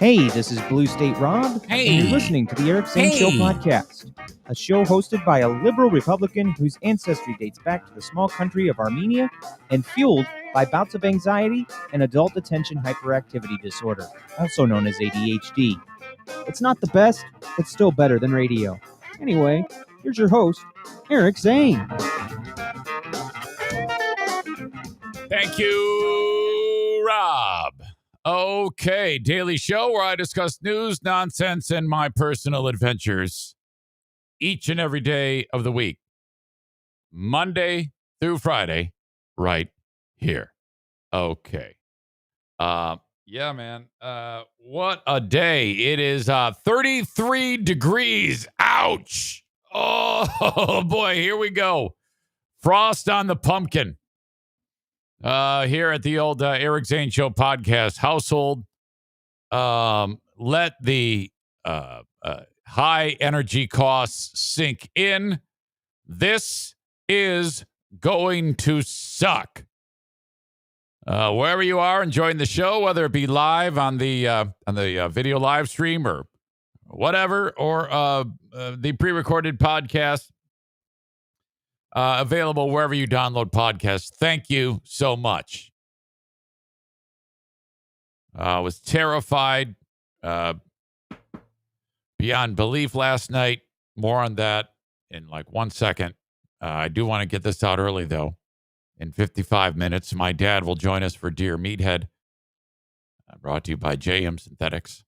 Hey, this is Blue State Rob, and you're listening to the Eric Zane Show podcast, a show hosted by a liberal Republican whose ancestry dates back to the small country of Armenia and fueled by bouts of anxiety and adult attention hyperactivity disorder, also known as ADHD. It's not the best, but still better than radio. Anyway, here's your host, Eric Zane. Thank you, Rob. Okay, daily show where I discuss news, nonsense, and my personal adventures each and every day of the week, Monday through Friday, right here. Okay. Yeah, man. What a day. It is 33 degrees. Ouch. Oh, boy. Here we go. Frost on the pumpkin. Here at the old Eric Zane Show podcast household. Let the high energy costs sink in. This is going to suck. Wherever you are enjoying the show, whether it be live on the video live stream or whatever, or the pre-recorded podcast, available wherever you download podcasts. Thank you so much. I was terrified beyond belief last night. More on that in like 1 second. I do want to get this out early, though. In 55 minutes, my dad will join us for Dear Meathead. Brought to you by JM Synthetics.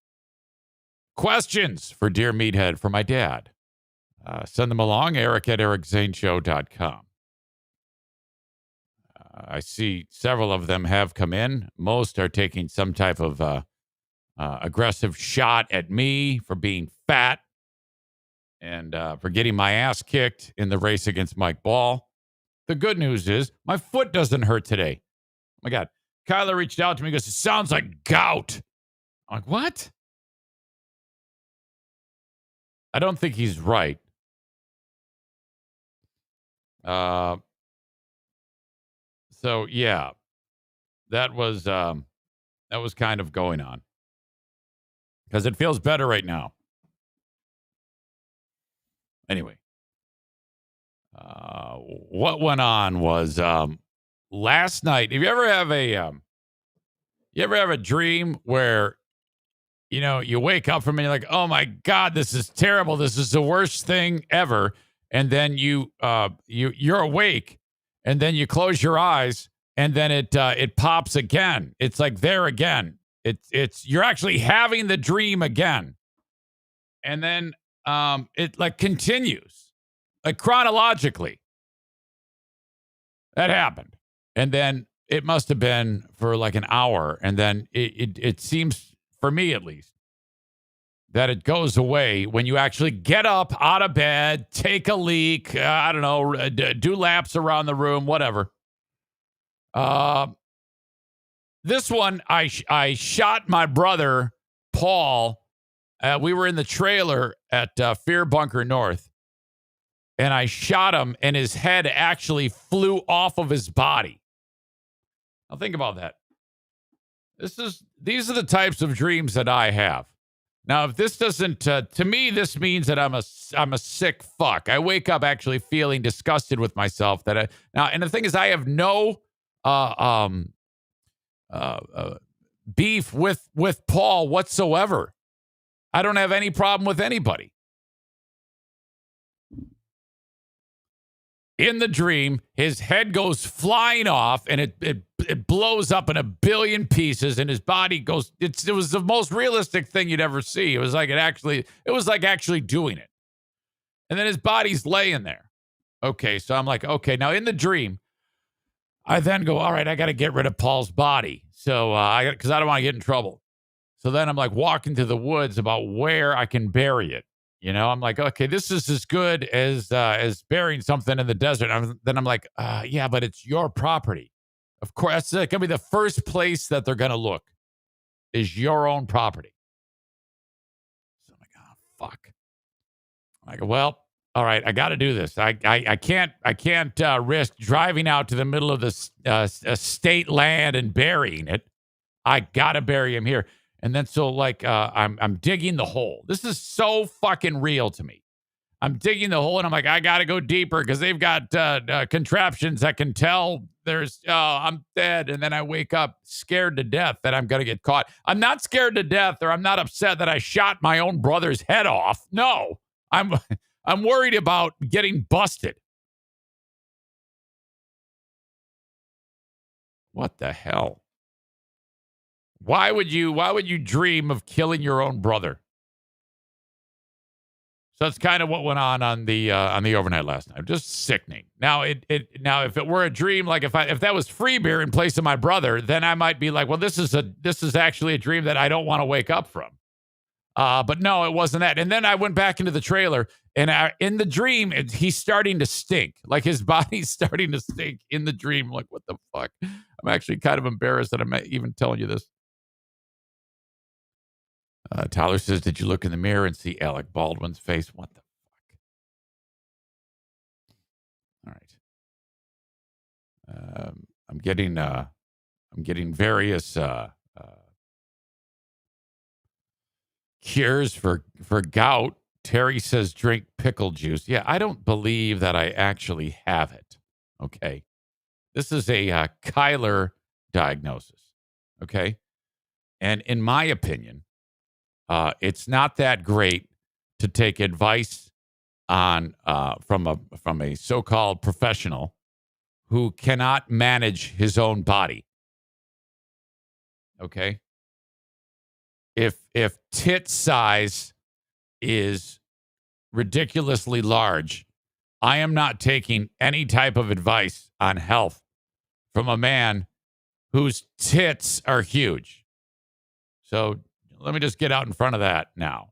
Questions for Dear Meathead for my dad. Send them along, Eric at ericzaneshow.com. I see several of them have come in. Most are taking some type of aggressive shot at me for being fat and for getting my ass kicked in the race against Mike Ball. The good news is my foot doesn't hurt today. Oh my God. Kyler reached out to me and goes, "It sounds like gout." I'm like, what? I don't think he's right. So yeah, that was kind of going on because it feels better right now. Anyway, what went on was last night. If you ever have a dream where you wake up from it and you're like, oh my God, this is terrible. This is the worst thing ever. And then you're awake, and then you close your eyes, and then it pops again. It's like there again. It's you're actually having the dream again, and then it like continues, like chronologically. That happened, and then it must have been for like an hour, and then it seems, for me at least, that it goes away when you actually get up out of bed, take a leak, I don't know, do laps around the room, whatever. This one, I shot my brother, Paul. We were in the trailer at Fear Bunker North, and I shot him, and his head actually flew off of his body. Now think about that. These are the types of dreams that I have. Now, if this doesn't, to me, this means that I'm a sick fuck. I wake up actually feeling disgusted with myself. And the thing is, I have no beef with Paul whatsoever. I don't have any problem with anybody. In the dream, his head goes flying off, and it blows up in a billion pieces, and his body goes. It was the most realistic thing you'd ever see. It was like actually doing it, and then his body's laying there. Okay, so I'm like, okay, now in the dream, I then go, all right, I got to get rid of Paul's body, so because I don't want to get in trouble. So then I'm like walking to the woods about where I can bury it. I'm like, okay, this is as good as burying something in the desert. Then I'm like, yeah, but it's your property. Of course, that's going to be the first place that they're going to look is your own property. So I'm like, oh, fuck. I'm like, well, all right, I got to do this. I can't risk driving out to the middle of the state land and burying it. I got to bury him here. And then so like I'm digging the hole. This is so fucking real to me. I'm digging the hole and I'm like, I got to go deeper because they've got contraptions that can tell I'm dead. And then I wake up scared to death that I'm going to get caught. I'm not scared to death, or I'm not upset that I shot my own brother's head off. No, I'm worried about getting busted. What the hell? Why would you dream of killing your own brother? So that's kind of what went on the overnight last night. Just sickening. Now now if it were a dream, like if that was free beer in place of my brother, then I might be like, well, this is actually a dream that I don't want to wake up from. But no, it wasn't that. And then I went back into the trailer, and in the dream, he's starting to stink. Like his body's starting to stink in the dream. Like, what the fuck? I'm actually kind of embarrassed that I'm even telling you this. Tyler says, did you look in the mirror and see Alec Baldwin's face? What the fuck? All right. I'm getting various cures for gout. Terry says drink pickle juice. Yeah, I don't believe that I actually have it. Okay. This is a Kyler diagnosis. Okay. And in my opinion, it's not that great to take advice on from a so-called professional who cannot manage his own body. Okay? If tit size is ridiculously large, I am not taking any type of advice on health from a man whose tits are huge. So let me just get out in front of that now.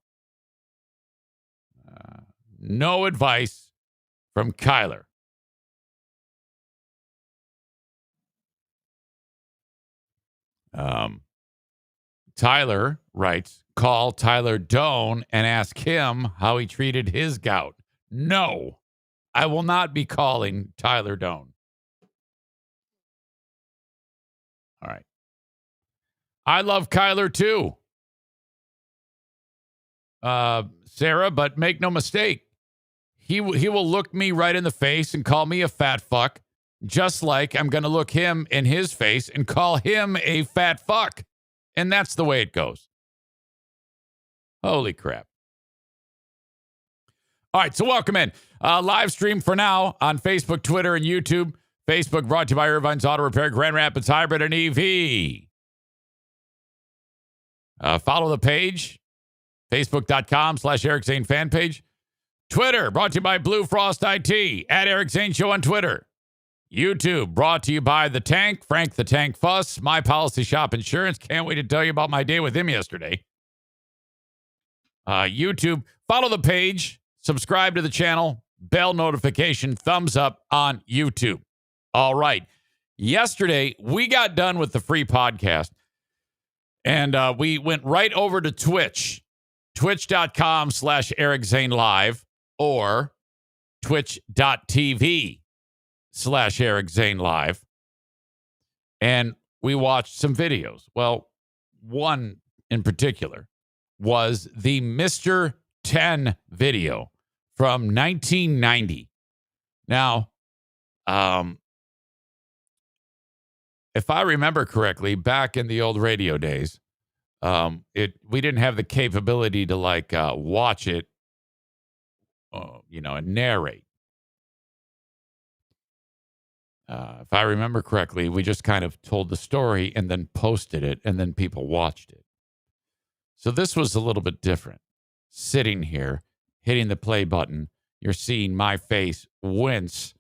No advice from Kyler. Tyler writes, call Tyler Doan and ask him how he treated his gout. No, I will not be calling Tyler Doan. All right. I love Kyler too. Sarah, but make no mistake. He will look me right in the face and call me a fat fuck, just like I'm going to look him in his face and call him a fat fuck. And that's the way it goes. Holy crap. All right, so welcome in. Live stream for now on Facebook, Twitter, and YouTube. Facebook brought to you by Irvine's Auto Repair, Grand Rapids Hybrid and EV. Follow the page, facebook.com/Eric Zane fan page. Twitter, brought to you by Blue Frost IT, at Eric Zane Show on Twitter. YouTube, brought to you by The Tank, Frank the Tank Fuss, My Policy Shop Insurance. Can't wait to tell you about my day with him yesterday. YouTube, follow the page, subscribe to the channel, bell notification, thumbs up on YouTube. All right. Yesterday, we got done with the free podcast, and we went right over to Twitch, twitch.com/Eric Zane Live, or twitch.tv/Eric Zane Live. And we watched some videos. Well, one in particular was the Mr. 10 video from 1990. Now, if I remember correctly, back in the old radio days, we didn't have the capability to watch it, and narrate. If I remember correctly, we just kind of told the story and then posted it, and then people watched it. So this was a little bit different. Sitting here, hitting the play button, you're seeing my face wince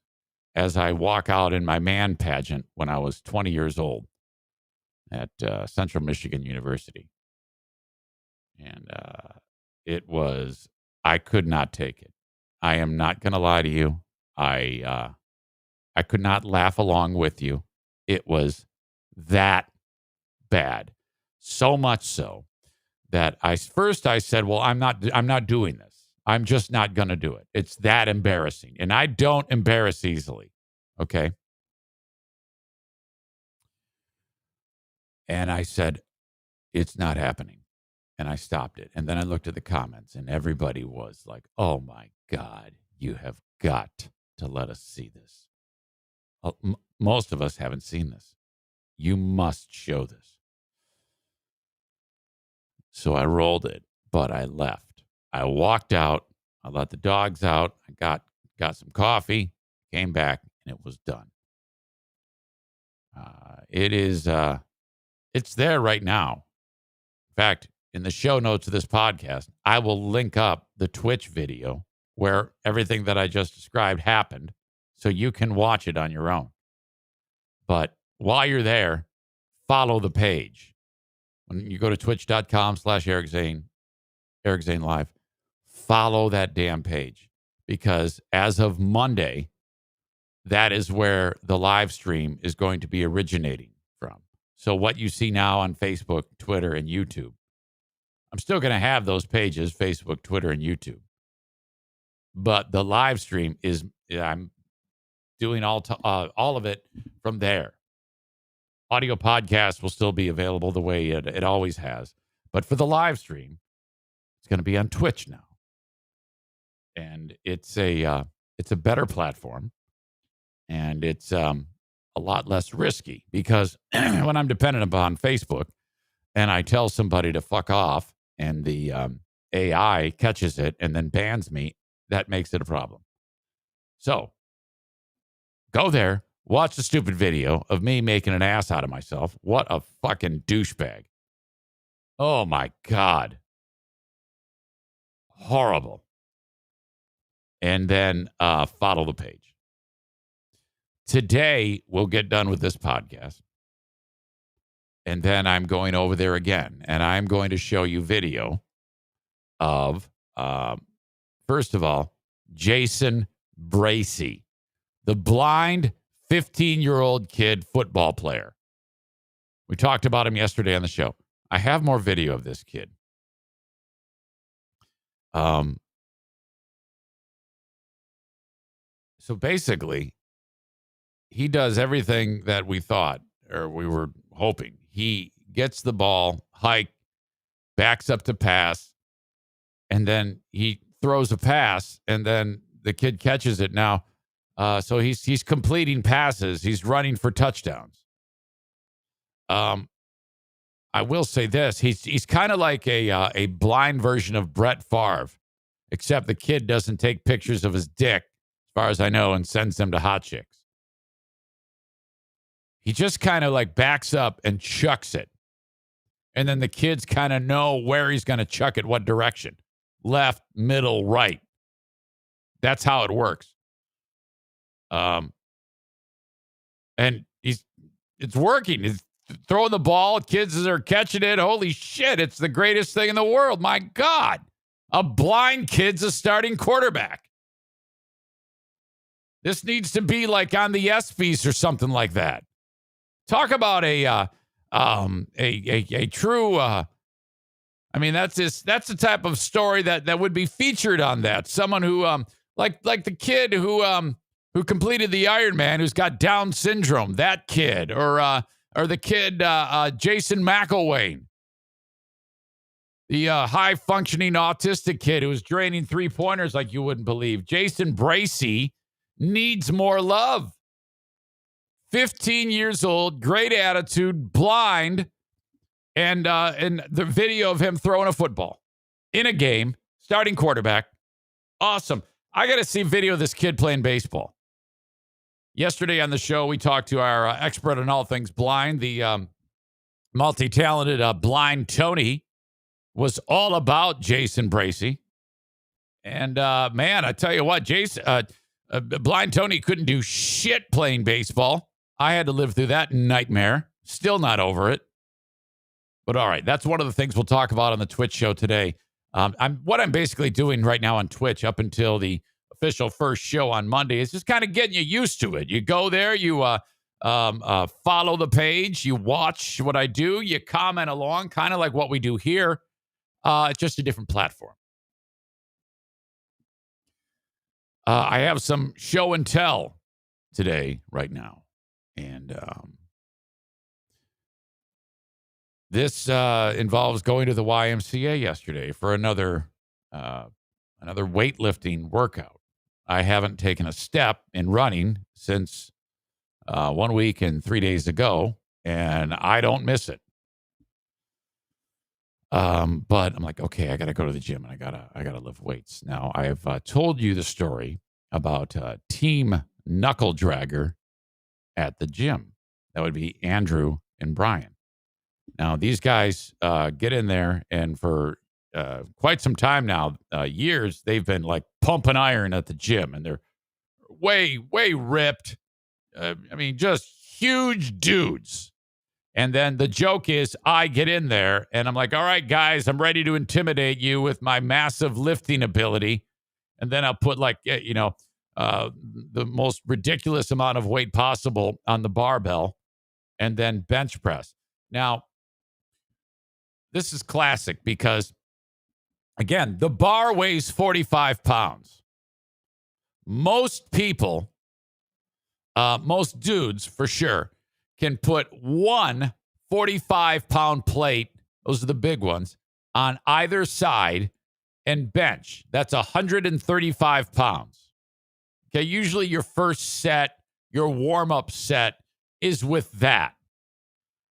as I walk out in my man pageant when I was 20 years old at Central Michigan University. And I could not take it. I am not going to lie to you. I could not laugh along with you. It was that bad. So much so that I said, well, I'm not doing this. I'm just not going to do it. It's that embarrassing. And I don't embarrass easily. Okay. And I said, it's not happening. And I stopped it. And then I looked at the comments, and everybody was like, oh, my God, you have got to let us see this. Most of us haven't seen this. You must show this. So I rolled it, but I left. I walked out. I let the dogs out. I got some coffee, came back, and it was done. It's there right now. In fact, in the show notes of this podcast, I will link up the Twitch video where everything that I just described happened, so you can watch it on your own. But while you're there, follow the page. When you go to twitch.com/Eric Zane, Eric Zane Live, follow that damn page, because as of Monday, that is where the live stream is going to be originating from. So what you see now on Facebook, Twitter, and YouTube, I'm still going to have those pages, Facebook, Twitter, and YouTube. But the live stream I'm doing all of it from there. Audio podcast will still be available the way it always has. But for the live stream, it's going to be on Twitch now. And it's a better platform. And it's a lot less risky, because when I'm dependent upon Facebook and I tell somebody to fuck off and the AI catches it and then bans me, that makes it a problem. So go there, watch the stupid video of me making an ass out of myself. What a fucking douchebag. Oh my God. Horrible. And then follow the page. Today, we'll get done with this podcast. And then I'm going over there again. And I'm going to show you video of, first of all, Jason Bracey, the blind 15-year-old kid football player. We talked about him yesterday on the show. I have more video of this kid. So basically, he does everything that we thought, or we were hoping. He gets the ball, hike, backs up to pass, and then he throws a pass, and then the kid catches it now. So he's completing passes. He's running for touchdowns. I will say this. He's kind of like a blind version of Brett Favre, except the kid doesn't take pictures of his dick, as far as I know, and sends them to hot chicks. He just kind of like backs up and chucks it. And then the kids kind of know where he's going to chuck it, what direction. Left, middle, right. That's how it works. And it's working. He's throwing the ball. Kids are catching it. Holy shit, it's the greatest thing in the world. My God. A blind kid's a starting quarterback. This needs to be like on the ESPYs or something like that. Talk about a true. That's the type of story that would be featured on that. Someone who like the kid who completed the Ironman, who's got Down syndrome. That kid, or the kid Jason McElwain, the high functioning autistic kid who was draining 3-pointers like you wouldn't believe. Jason Bracey needs more love. 15 years old, great attitude, blind, and the video of him throwing a football in a game, starting quarterback. Awesome. I got to see video of this kid playing baseball. Yesterday on the show, we talked to our expert on all things blind, the multi-talented blind Tony, was all about Jason Bracey. And, man, I tell you what, blind Tony couldn't do shit playing baseball. I had to live through that nightmare. Still not over it. But all right, that's one of the things we'll talk about on the Twitch show today. What I'm basically doing right now on Twitch up until the official first show on Monday is just kind of getting you used to it. You go there, you follow the page, you watch what I do, you comment along, kind of like what we do here. It's just a different platform. I have some show and tell today, right now. And This involves going to the YMCA yesterday for another weightlifting workout. I haven't taken a step in running since 1 week and 3 days ago, and I don't miss it. But I'm like, okay, I got to go to the gym and I gotta lift weights. Now, I've told you the story about Team Knuckle Dragger at the gym. That would be Andrew and Brian. Now, these guys get in there, and for quite some time now, years, they've been like pumping iron at the gym, and they're way, way ripped. I mean, just huge dudes. And then the joke is I get in there, and I'm like, all right, guys, I'm ready to intimidate you with my massive lifting ability. And then I'll put the most ridiculous amount of weight possible on the barbell and then bench press. Now, this is classic because, again, the bar weighs 45 pounds. Most people, most dudes for sure, can put one 45-pound plate, those are the big ones, on either side and bench. That's 135 pounds. Okay, usually your first set, your warm-up set is with that.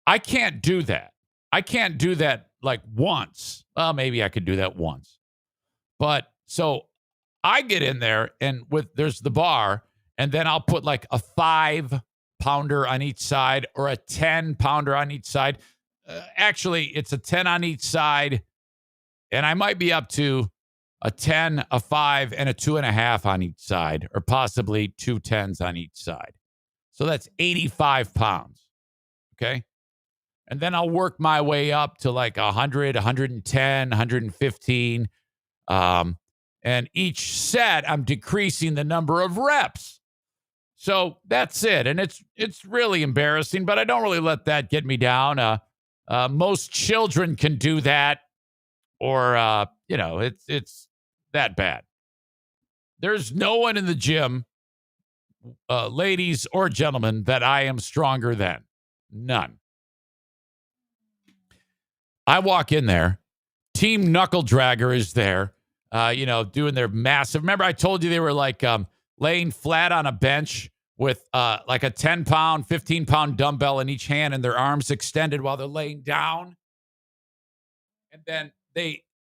I can't do that. I can't do that like once. Well, maybe I could do that once. But so I get in there and there's the bar, and then I'll put like a 5-pounder on each side or a 10-pounder on each side. Actually, it's a 10 on each side, and I might be up to a 10, a 5, and a 2.5 on each side, or possibly 2 10s on each side. So that's 85 pounds. Okay. And then I'll work my way up to like 100, 110, 115. And each set, I'm decreasing the number of reps. So that's it. And it's really embarrassing, but I don't really let that get me down. Most children can do that, or, it's that bad. There's no one in the gym, ladies or gentlemen, that I am stronger than. None. I walk in there. Team Knuckle Dragger is there, doing their massive. Remember, I told you they were like laying flat on a bench with like a 10-pound, 15-pound dumbbell in each hand and their arms extended while they're laying down. And then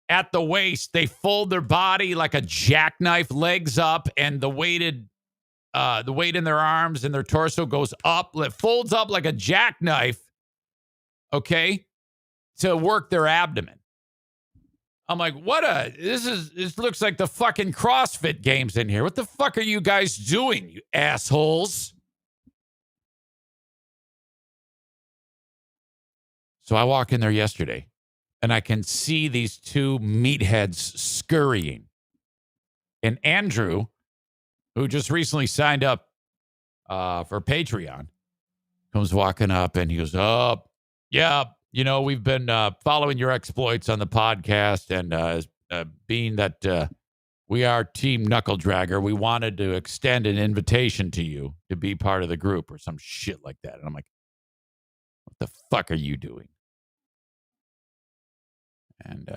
at the waist, they fold their body like a jackknife, legs up, and the weight in their arms and their torso goes up. It folds up like a jackknife, okay, to work their abdomen. I'm like, this looks like the fucking CrossFit games in here. What the fuck are you guys doing, you assholes? So I walk in there yesterday, and I can see these two meatheads scurrying. And Andrew, who just recently signed up for Patreon, comes walking up, and he goes, oh, yeah, we've been following your exploits on the podcast, and being that we are Team Knuckle Dragger, we wanted to extend an invitation to you to be part of the group or some shit like that. And I'm like, what the fuck are you doing? And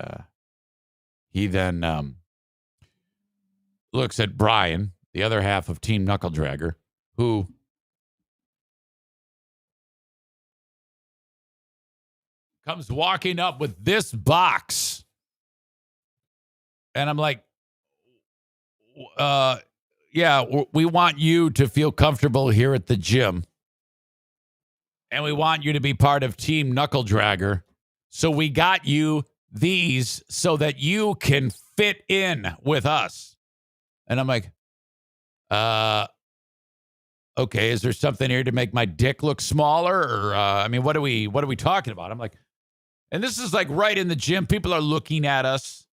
he then looks at Brian, the other half of Team Knuckle Dragger, who comes walking up with this box. And I'm like, yeah, we want you to feel comfortable here at the gym. And we want you to be part of Team Knuckle Dragger. So we got you these so that you can fit in with us. And I'm like, okay, is there something here to make my dick look smaller? Or, what are we talking about? I'm like, and this is like right in the gym. People are looking at us.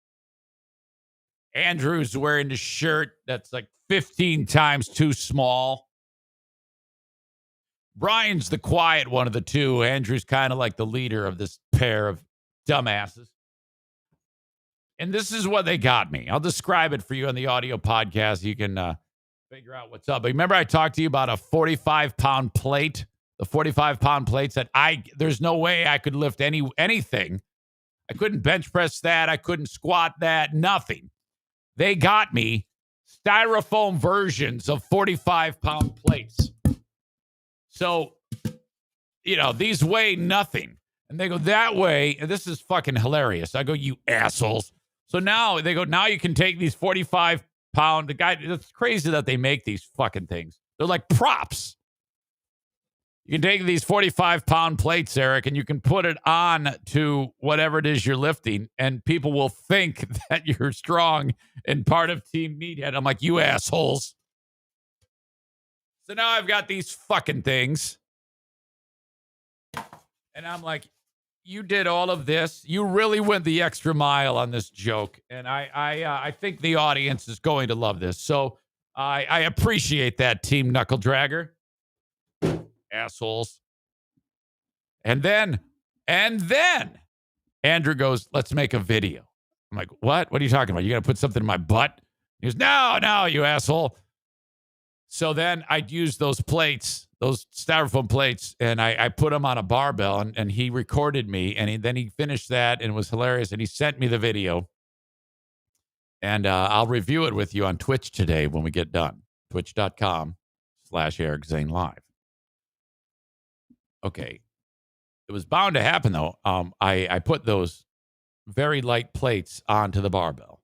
Andrew's wearing a shirt that's like 15 times too small. Brian's the quiet one of the two. Andrew's kind of like the leader of this pair of dumbasses. And this is what they got me. I'll describe it for you on the audio podcast. You can figure out what's up. But remember I talked to you about a 45-pound plate, the 45-pound plates that there's no way I could lift anything. I couldn't bench press that. I couldn't squat that. Nothing. They got me styrofoam versions of 45-pound plates. So, these weigh nothing. And they go, that way, and this is fucking hilarious. I go, you assholes. So now they go, now you can take these 45-pound, it's crazy that they make these fucking things. They're like props. You can take these 45-pound plates, Eric, and you can put it on to whatever it is you're lifting, and people will think that you're strong and part of Team Meathead. I'm like, you assholes. So now I've got these fucking things. And I'm like, you did all of this. You really went the extra mile on this joke. And I think the audience is going to love this. So I appreciate that, Team Knuckle Dragger. Assholes. And then Andrew goes, let's make a video. I'm like, what? What are you talking about? You got to put something in my butt? He goes, no, you asshole. So then I'd use those plates, those styrofoam plates, and I put them on a barbell, and he recorded me, and then he finished that, and it was hilarious, and he sent me the video. And I'll review it with you on Twitch today when we get done. Twitch.com/Eric Zane Live. Okay. It was bound to happen, though. I put those very light plates onto the barbell.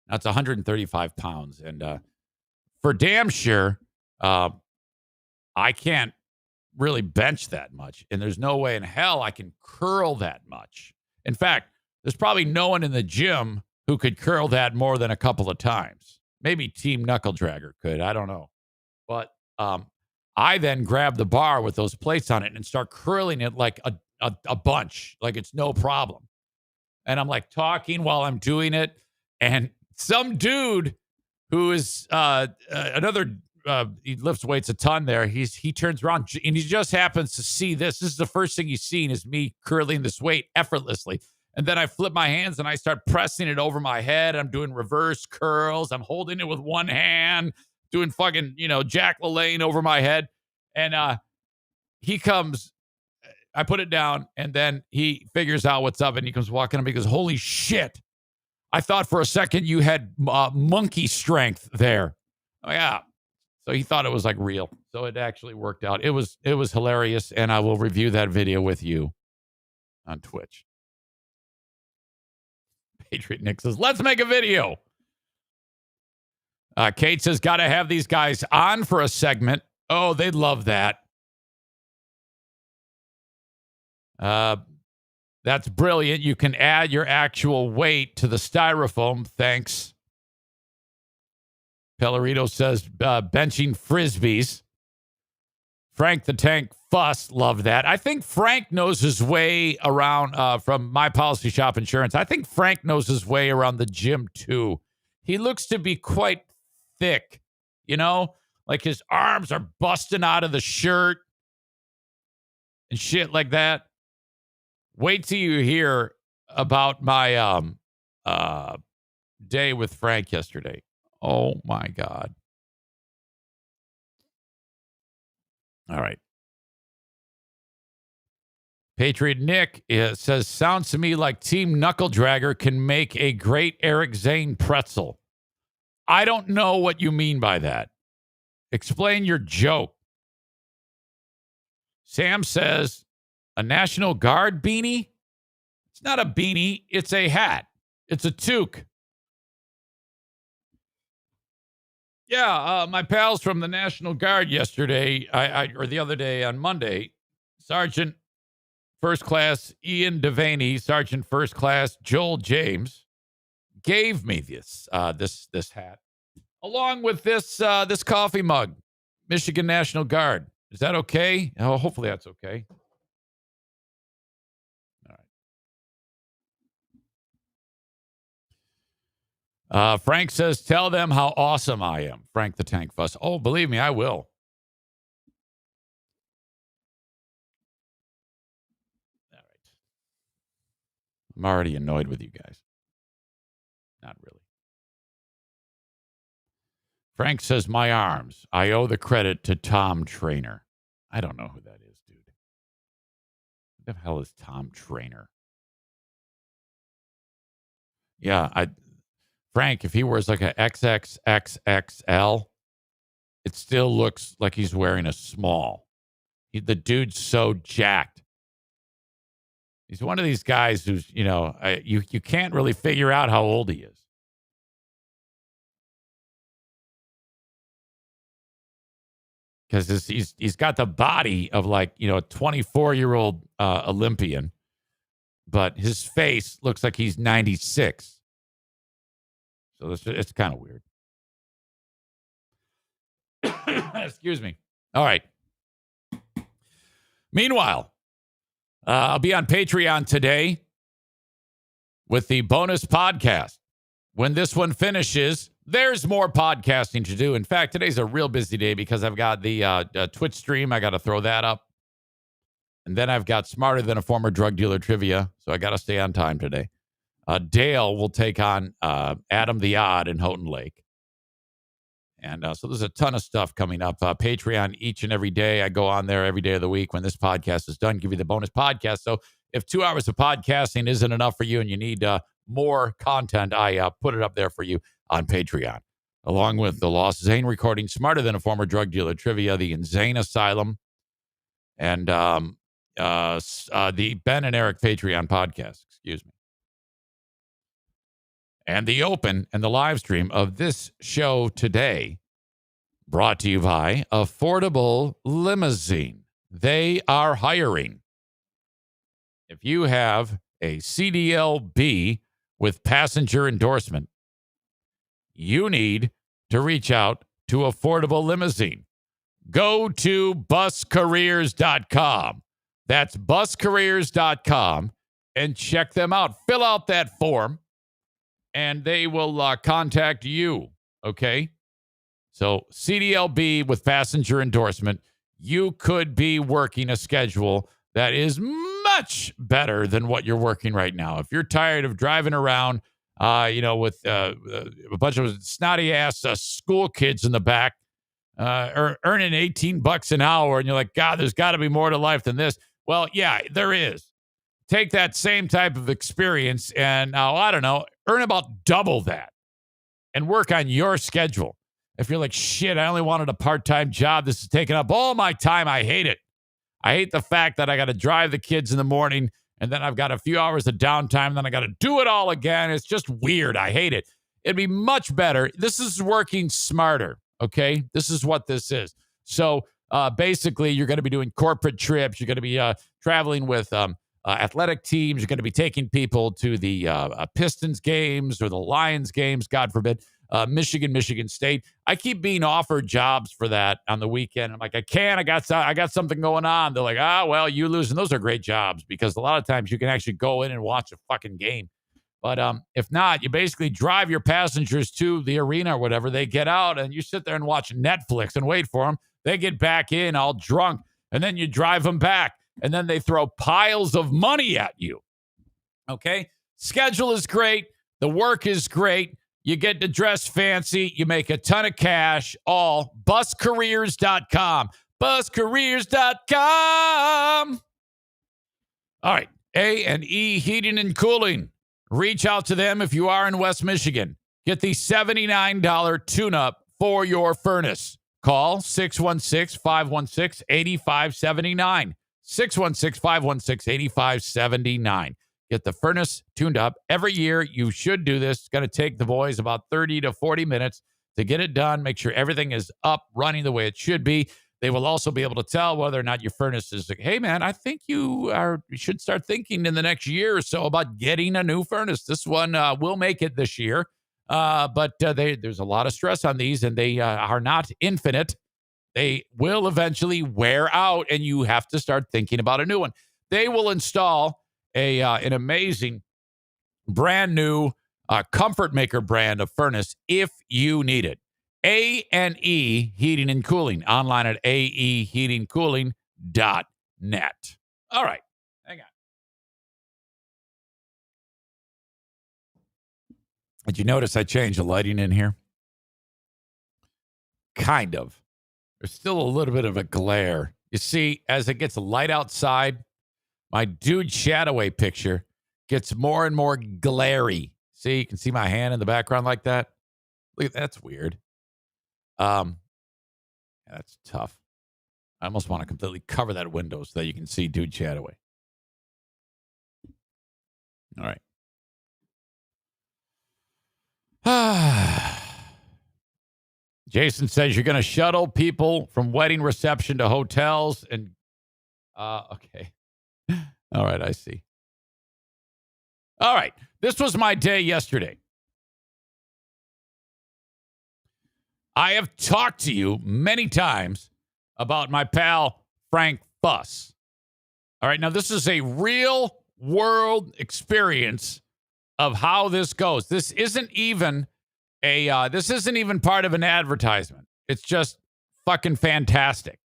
That's 135 pounds. And for damn sure, I can't really bench that much. And there's no way in hell I can curl that much. In fact, there's probably no one in the gym who could curl that more than a couple of times. Maybe Team Knuckle Dragger could. I don't know. But I then grab the bar with those plates on it and start curling it like a bunch, like it's no problem. And I'm like talking while I'm doing it. And some dude who is another, he lifts weights a ton there. He turns around and he just happens to see this. This is the first thing he's seen is me curling this weight effortlessly. And then I flip my hands and I start pressing it over my head. I'm doing reverse curls. I'm holding it with one hand, doing fucking, Jack LaLanne over my head. And he comes, I put it down, and then he figures out what's up, and he comes walking up. He goes, holy shit. I thought for a second you had monkey strength there. Oh, yeah. So he thought it was like real. So it actually worked out. It was hilarious, and I will review that video with you on Twitch. Patriot Nick says, let's make a video. Kate says, got to have these guys on for a segment. Oh, they'd love that. That's brilliant. You can add your actual weight to the styrofoam. Thanks. Pellerito says, benching frisbees. Frank the Tank Fuss, love that. I think Frank knows his way around from My Policy Shop Insurance. I think Frank knows his way around the gym, too. He looks to be quite thick, like his arms are busting out of the shirt and shit like that. Wait till you hear about my day with Frank yesterday. Oh, my God. All right. Patriot Nick says, sounds to me like Team Knuckle Dragger can make a great Eric Zane pretzel. I don't know what you mean by that. Explain your joke. Sam says, a National Guard beanie? It's not a beanie. It's a hat. It's a toque. Yeah, my pals from the National Guard yesterday, or the other day on Monday, Sergeant First Class Ian Devaney, Sergeant First Class Joel James, gave me this hat, along with this coffee mug, Michigan National Guard. Is that okay? Oh, hopefully that's okay. All right. Frank says, tell them how awesome I am. Frank the Tank Fuss. Oh, believe me, I will. All right. I'm already annoyed with you guys. Not really. Frank says, my arms. I owe the credit to Tom Trainer. I don't know who that is. Who the hell is Tom Trainer? Yeah, Frank, if he wears like a XXXXL, it still looks like he's wearing a small. The dude's so jacked. He's one of these guys who's, you can't really figure out how old he is. Because he's got the body of like, a 24-year-old Olympian, but his face looks like he's 96. So it's kind of weird. Excuse me. All right. Meanwhile, I'll be on Patreon today with the bonus podcast. When this one finishes, there's more podcasting to do. In fact, today's a real busy day because I've got the Twitch stream. I got to throw that up. And then I've got Smarter Than a Former Drug Dealer trivia. So I got to stay on time today. Dale will take on Adam the Odd in Houghton Lake. And so there's a ton of stuff coming up. Patreon each and every day. I go on there every day of the week. When this podcast is done, give you the bonus podcast. So if 2 hours of podcasting isn't enough for you and you need more content, I put it up there for you on Patreon. Along with the Lost Zane recording, Smarter Than a Former Drug Dealer trivia, the Insane Asylum, and the Ben and Eric Patreon podcast. Excuse me. And the open and the live stream of this show today, brought to you by Affordable Limousine. They are hiring. If you have a CDLB with passenger endorsement, you need to reach out to Affordable Limousine. Go to buscareers.com. That's buscareers.com and check them out. Fill out that form. And they will contact you, okay? So CDLB with passenger endorsement, you could be working a schedule that is much better than what you're working right now. If you're tired of driving around, with a bunch of snotty-ass school kids in the back, earning $18 an hour, and you're like, God, there's got to be more to life than this. Well, yeah, there is. Take that same type of experience and now, I don't know, earn about double that and work on your schedule. If you're like, shit, I only wanted a part-time job. This is taking up all my time. I hate it. I hate the fact that I got to drive the kids in the morning and then I've got a few hours of downtime. And then I got to do it all again. It's just weird. I hate it. It'd be much better. This is working smarter. Okay. This is what this is. So basically you're going to be doing corporate trips. You're going to be traveling with, athletic teams. You're going to be taking people to the Pistons games or the Lions games, God forbid, Michigan State. I keep being offered jobs for that on the weekend. I'm like, I can't. I got something going on. They're like, well, you lose. And those are great jobs because a lot of times you can actually go in and watch a fucking game. But if not, you basically drive your passengers to the arena or whatever. They get out and you sit there and watch Netflix and wait for them. They get back in all drunk and then you drive them back. And then they throw piles of money at you. Okay? Schedule is great. The work is great. You get to dress fancy. You make a ton of cash. All buscareers.com. Buscareers.com. All right. A&E Heating and Cooling. Reach out to them if you are in West Michigan. Get the $79 tune-up for your furnace. Call 616-516-8579. 616-516-8579. Get the furnace tuned up. Every year, you should do this. It's going to take the boys about 30 to 40 minutes to get it done. Make sure everything is up, running the way it should be. They will also be able to tell whether or not your furnace is like, hey, man, I think you should start thinking in the next year or so about getting a new furnace. This one will make it this year. But there's a lot of stress on these, and they are not infinite. They will eventually wear out, and you have to start thinking about a new one. They will install an amazing, brand new Comfort Maker brand of furnace if you need it. A&E Heating and Cooling. Online at aeheatingcooling.net. All right. Hang on. Did you notice I changed the lighting in here? Kind of. There's still a little bit of a glare. You see, as it gets light outside, My dude Shadoway picture gets more and more glary. See, you can see my hand in the background like that. Look, that's weird. That's tough. I almost want to completely cover that window so that you can see dude Shadoway. All right. Jason says you're going to shuttle people from wedding reception to hotels and okay. All right, I see. All right. This was my day yesterday. I have talked to you many times about my pal Frank Fuss. All right, now this is a real world experience of how this goes. This isn't even part of an advertisement. It's just fucking fantastic.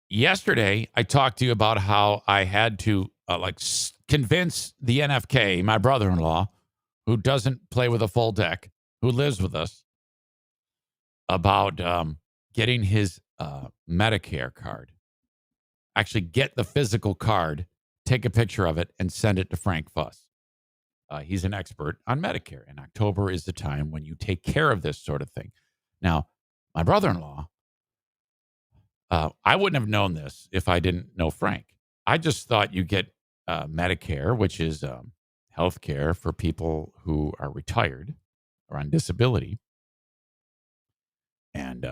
Yesterday, I talked to you about how I had to convince the NFK, my brother-in-law, who doesn't play with a full deck, who lives with us, about getting his Medicare card. Actually get the physical card, take a picture of it, and send it to Frank Fuss. He's an expert on Medicare, and October is the time when you take care of this sort of thing. Now, my brother-in-law, I wouldn't have known this if I didn't know Frank. I just thought you get Medicare, which is health care for people who are retired or on disability. And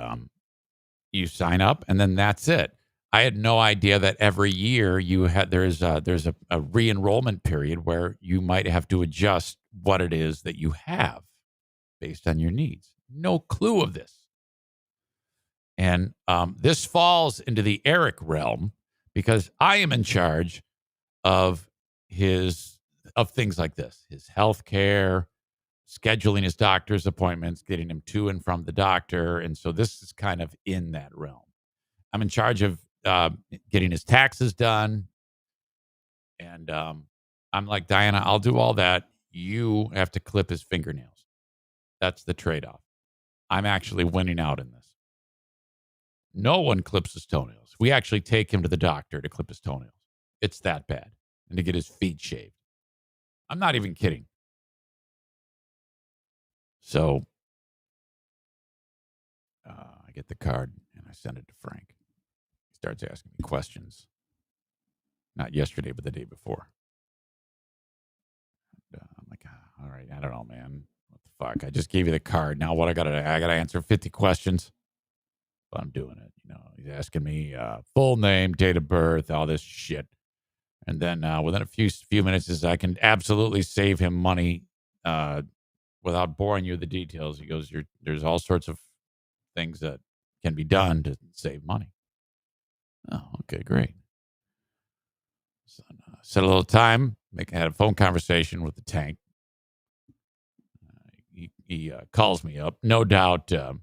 you sign up, and then that's it. I had no idea that every year there's a re-enrollment period where you might have to adjust what it is that you have based on your needs. No clue of this. And this falls into the Eric realm because I am in charge of things like this, his health care, scheduling his doctor's appointments, getting him to and from the doctor. And so this is kind of in that realm. I'm in charge of getting his taxes done. And I'm like, Diana, I'll do all that. You have to clip his fingernails. That's the trade-off. I'm actually winning out in this. No one clips his toenails. We actually take him to the doctor to clip his toenails. It's that bad. And to get his feet shaved. I'm not even kidding. So I get the card and I send it to Frank. He starts asking me questions. Not yesterday, but the day before. And, I'm like, all right, I don't know, man. What the fuck? I just gave you the card. Now what I gotta answer 50 questions. But I'm doing it. You know, he's asking me full name, date of birth, all this shit. And then within a few minutes, I can absolutely save him money without boring you with the details. He goes, there's all sorts of things that can be done to save money. Oh, okay, great. So set a little time, had a phone conversation with the tank. He calls me up. No doubt I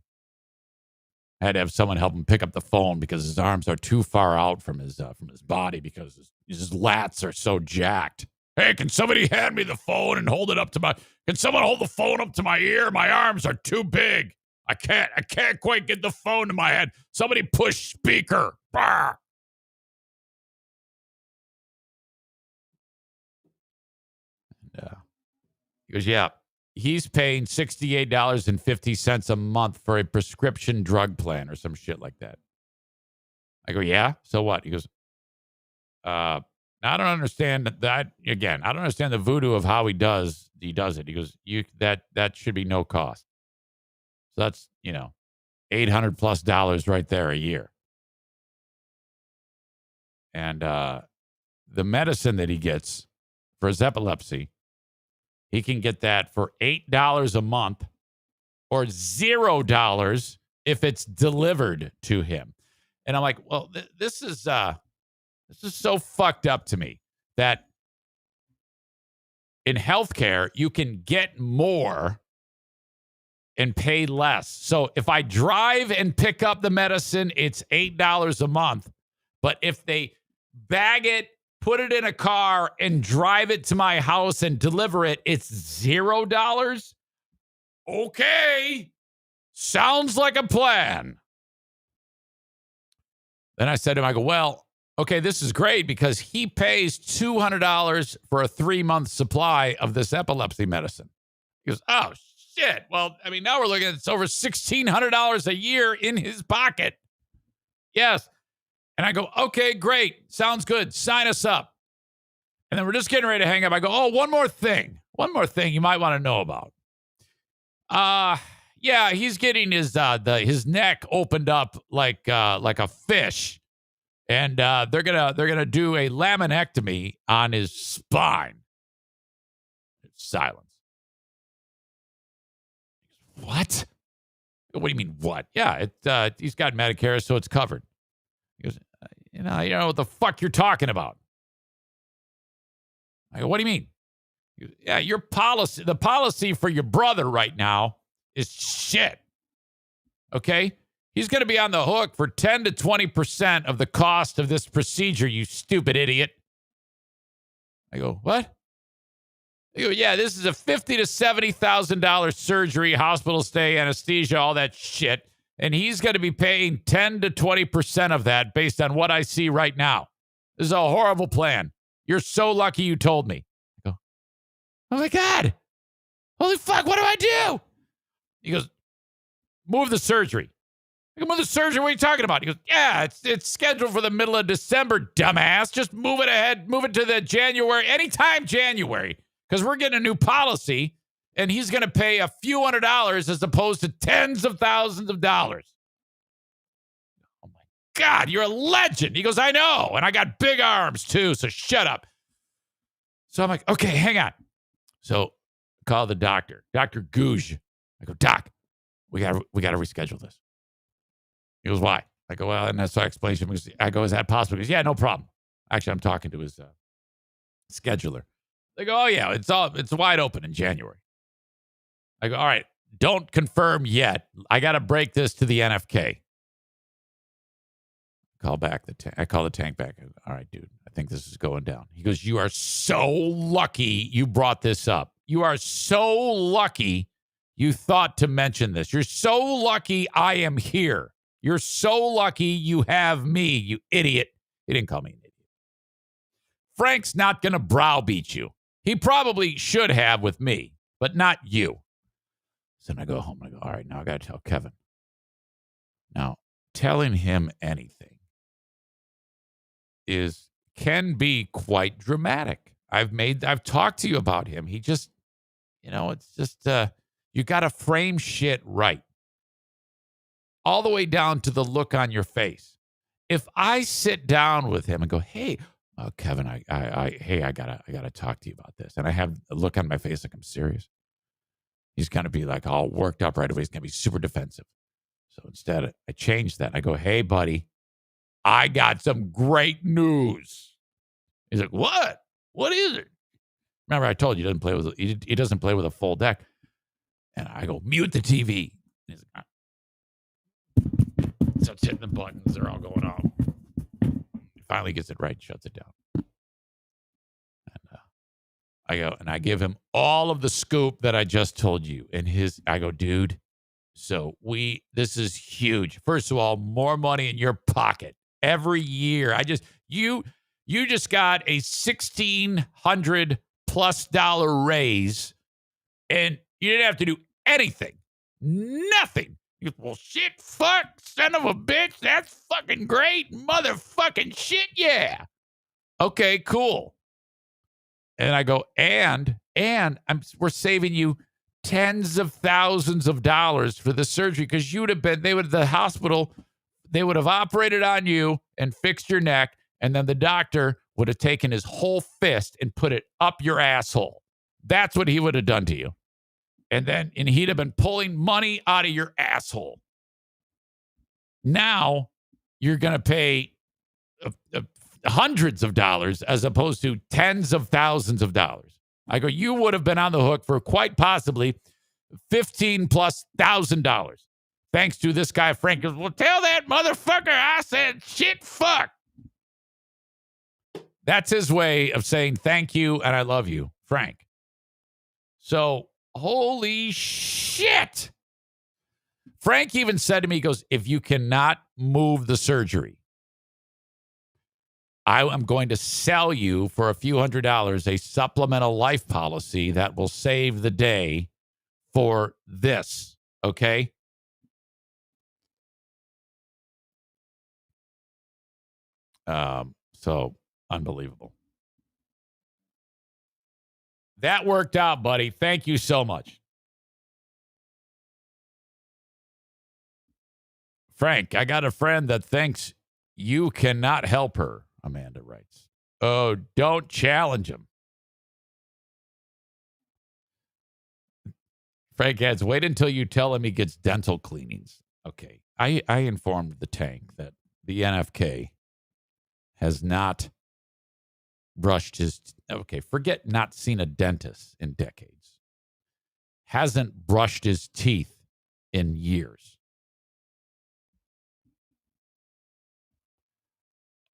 had to have someone help him pick up the phone because his arms are too far out from his body because his lats are so jacked. Hey, can somebody hand me the phone and hold it up to can someone hold the phone up to my ear? My arms are too big. I can't quite get the phone to my head. Somebody push speaker. Bah! And, he goes, yeah, he's paying $68.50 a month for a prescription drug plan or some shit like that. I go, yeah, so what? He goes, I don't understand that. Again, I don't understand the voodoo of how he does it. He goes, that should be no cost. So that's, $800+ right there a year. And the medicine that he gets for his epilepsy, he can get that for $8 a month or $0 if it's delivered to him. And I'm like, well, this is so fucked up to me that in healthcare, you can get more and pay less. So if I drive and pick up the medicine, it's $8 a month. But if they bag it, put it in a car and drive it to my house and deliver it, it's $0? Okay. Sounds like a plan. Then I said to him, I go, well, Okay, this is great because he pays $200 for a 3-month supply of this epilepsy medicine. He goes, oh, shit. Well, I mean, now we're looking at it's over $1,600 a year in his pocket. Yes. And I go, okay, great. Sounds good. Sign us up. And then we're just getting ready to hang up. I go, oh, one more thing you might want to know about. Yeah, he's getting his neck opened up like a fish. And they're gonna do a laminectomy on his spine. Silence. What? What do you mean, what? Yeah, he's got Medicare, so it's covered. He goes, you know what the fuck you're talking about. I go, what do you mean? He goes, yeah, the policy for your brother right now is shit. Okay? He's going to be on the hook for 10 to 20% of the cost of this procedure, you stupid idiot. I go, what? They go, yeah, this is a $50,000 to $70,000 surgery, hospital stay, anesthesia, all that shit. And he's going to be paying 10 to 20% of that based on what I see right now. This is a horrible plan. You're so lucky you told me. I go, oh my God. Holy fuck, what do I do? He goes, move the surgery. I go, move the surgery? What are you talking about? He goes, yeah, it's scheduled for the middle of December, dumbass. Just move it ahead. Move it to the January, anytime January. Because we're getting a new policy, and he's going to pay a few $100s as opposed to tens of thousands of dollars. Oh, my God, you're a legend. He goes, I know, and I got big arms, too, so shut up. So I'm like, okay, hang on. So call the doctor, Dr. Gouge. I go, Doc, we got to reschedule this. He goes, why? I go, well, and that's so I explained to him. I go, is that possible? He goes, yeah, no problem. Actually, I'm talking to his scheduler. They go, oh, yeah, it's wide open in January. I go, all right, don't confirm yet. I got to break this to the NFK. I call the tank back. I go, all right, dude, I think this is going down. He goes, you are so lucky you brought this up. You are so lucky you thought to mention this. You're so lucky I am here. You're so lucky you have me, you idiot. He didn't call me an idiot. Frank's not going to browbeat you. He probably should have with me, but not you. So then I go home and I go, all right, now I got to tell Kevin. Now, telling him anything can be quite dramatic. I've talked to you about him. He just, it's just, you got to frame shit right. All the way down to the look on your face. If I sit down with him and go, hey, Kevin, I gotta talk to you about this. And I have a look on my face like I'm serious. He's going to be like all worked up right away. He's going to be super defensive. So instead, I change that. I go, hey, buddy, I got some great news. He's like, what? What is it? Remember, I told you he doesn't play with a full deck. And I go, mute the TV. And he's like, so it's hitting the buttons. They're all going off. He finally gets it right, shuts it down. And I go, and I give him all of the scoop that I just told you. And I go, dude, so this is huge. First of all, more money in your pocket every year. You just got a $1,600+ raise, and you didn't have to do anything. Nothing. You go, well, shit, fuck, son of a bitch. That's fucking great. Motherfucking shit, yeah. Okay, cool. And I go, and we're saving you tens of thousands of dollars for the surgery because the hospital, they would have operated on you and fixed your neck, and then the doctor would have taken his whole fist and put it up your asshole. That's what he would have done to you. And he'd have been pulling money out of your asshole. Now you're going to pay hundreds of dollars as opposed to tens of thousands of dollars. I go, you would have been on the hook for quite possibly $15,000+. Thanks to this guy, Frank. Goes, well, tell that motherfucker I said shit, fuck. That's his way of saying thank you and I love you, Frank. So, holy shit. Frank even said to me, he goes, if you cannot move the surgery, I am going to sell you for a few $100s a supplemental life policy that will save the day for this. Okay? So unbelievable. That worked out, buddy. Thank you so much. Frank, I got a friend that thinks you cannot help her, Amanda writes. Oh, don't challenge him. Frank adds, wait until you tell him he gets dental cleanings. Okay. I informed the tank that the NFK has not brushed his... Okay, forget not seen a dentist in decades. Hasn't brushed his teeth in years.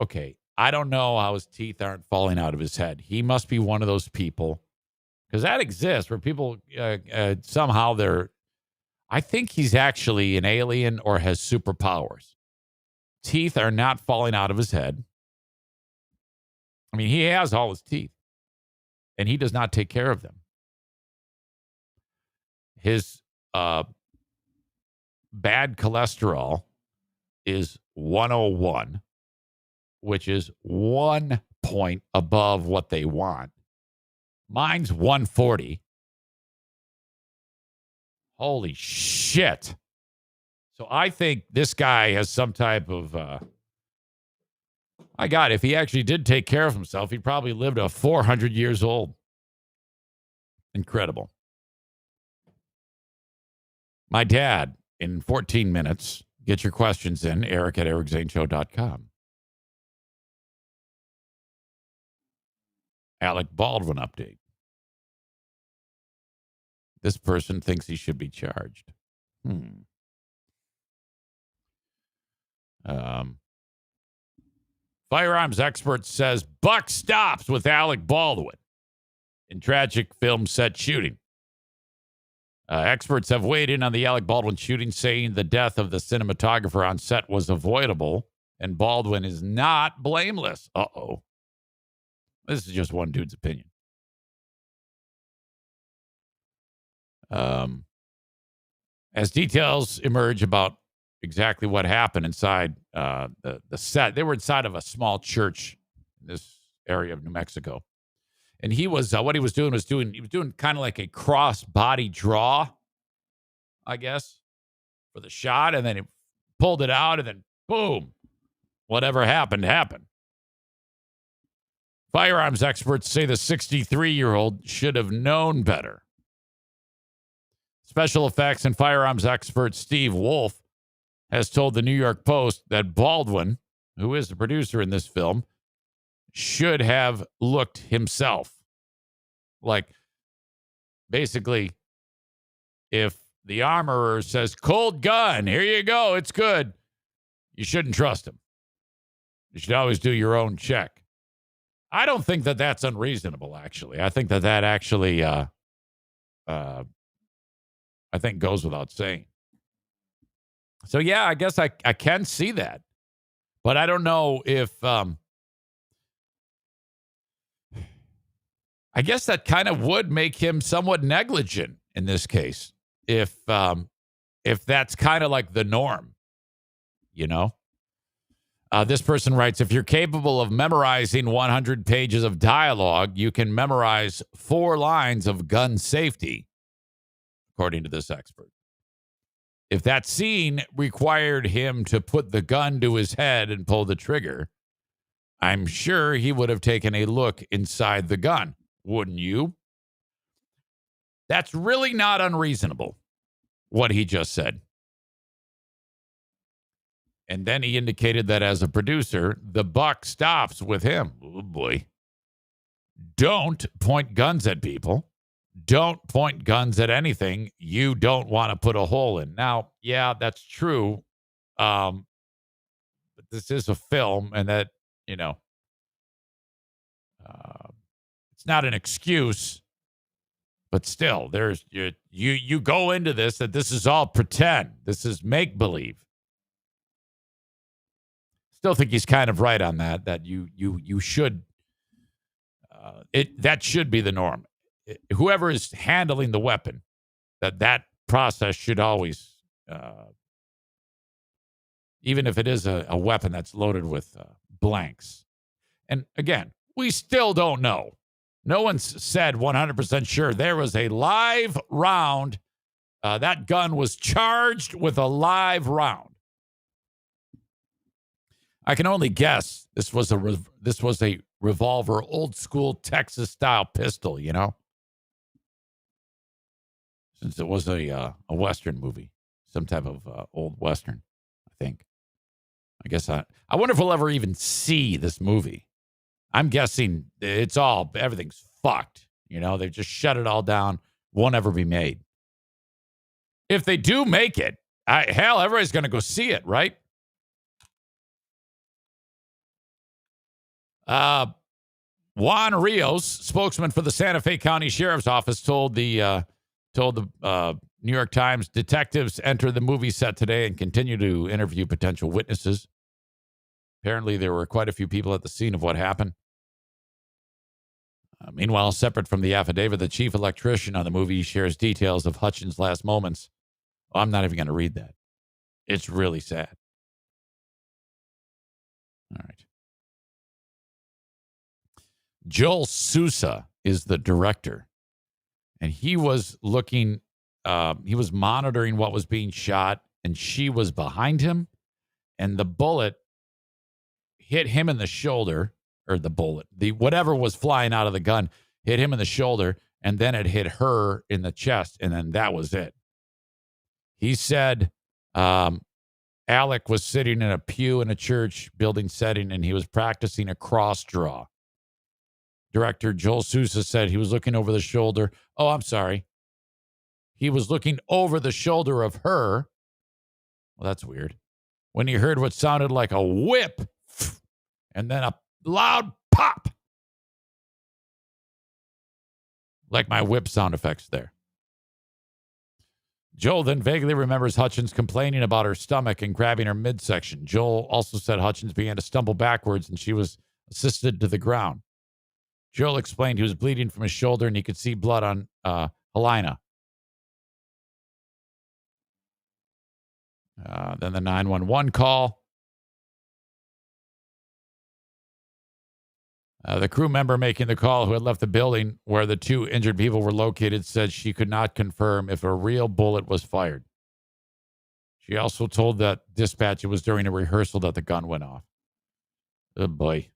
Okay, I don't know how his teeth aren't falling out of his head. He must be one of those people, because that exists, where people somehow they're... I think he's actually an alien or has superpowers. Teeth are not falling out of his head. I mean, he has all his teeth, and he does not take care of them. His bad cholesterol is 101, which is 1 point above what they want. Mine's 140. Holy shit. So I think this guy has some type of... my God, if he actually did take care of himself, he probably lived to 400 years old. Incredible. My dad, in 14 minutes. Get your questions in, Eric@ericzaneshow.com. Alec Baldwin update. This person thinks he should be charged. Firearms expert says buck stops with Alec Baldwin in tragic film set shooting. Experts have weighed in on the Alec Baldwin shooting, saying the death of the cinematographer on set was avoidable, and Baldwin is not blameless. Uh-oh. This is just one dude's opinion. As details emerge about exactly what happened inside the set, they were inside of a small church in this area of New Mexico. And he was, what he was doing kind of like a cross body draw, I guess, for the shot. And then he pulled it out and then boom, whatever happened, happened. Firearms experts say the 63-year-old should have known better. Special effects and firearms expert Steve Wolf has told the New York Post that Baldwin, who is the producer in this film, should have looked himself. Like, basically, if the armorer says, cold gun, here you go, it's good, you shouldn't trust him. You should always do your own check. I don't think that that's unreasonable, actually. I think that actually, I think goes without saying. So, yeah, I guess I can see that. But I don't know if... I guess that kind of would make him somewhat negligent in this case, if that's kind of like the norm, you know? This person writes, if you're capable of memorizing 100 pages of dialogue, you can memorize 4 lines of gun safety, according to this expert. If that scene required him to put the gun to his head and pull the trigger, I'm sure he would have taken a look inside the gun. Wouldn't you? That's really not unreasonable, what he just said. And then he indicated that as a producer, the buck stops with him. Oh, boy. Don't point guns at people. Don't point guns at anything you don't want to put a hole in. Now, yeah, that's true. But this is a film, and that, you know, it's not an excuse, but still, there's you go into this that this is all pretend. This is make believe. Still think he's kind of right on that. That you should. That should be the norm. Whoever is handling the weapon, that process should always, even if it is a weapon that's loaded with blanks. And again, we still don't know. No one's said 100% sure there was a live round. That gun was charged with a live round. I can only guess this was a revolver, old school Texas style pistol, you know, since it was a Western movie, some type of old Western, I think. I guess I wonder if we'll ever even see this movie. I'm guessing everything's fucked. You know, they've just shut it all down. Won't ever be made. If they do make it, everybody's going to go see it, right? Juan Rios, spokesman for the Santa Fe County Sheriff's Office, told the New York Times detectives enter the movie set today and continue to interview potential witnesses. Apparently, there were quite a few people at the scene of what happened. Meanwhile, separate from the affidavit, the chief electrician on the movie shares details of Hutchins' last moments. Oh, I'm not even going to read that. It's really sad. All right. Joel Sousa is the director, and he was monitoring what was being shot, and she was behind him, and the bullet hit him in the shoulder, or whatever was flying out of the gun hit him in the shoulder, and then it hit her in the chest, and then that was it. He said Alec was sitting in a pew in a church building setting, and he was practicing a cross draw. Director Joel Sousa said he was looking over the shoulder. Oh, I'm sorry. He was looking over the shoulder of her. Well, that's weird. When he heard what sounded like a whip and then a loud pop. Like my whip sound effects there. Joel then vaguely remembers Hutchins complaining about her stomach and grabbing her midsection. Joel also said Hutchins began to stumble backwards and she was assisted to the ground. Joel explained he was bleeding from his shoulder and he could see blood on Helena. Then the 911 call. The crew member making the call, who had left the building where the two injured people were located, said she could not confirm if a real bullet was fired. She also told that dispatch it was during a rehearsal that the gun went off. Oh, boy.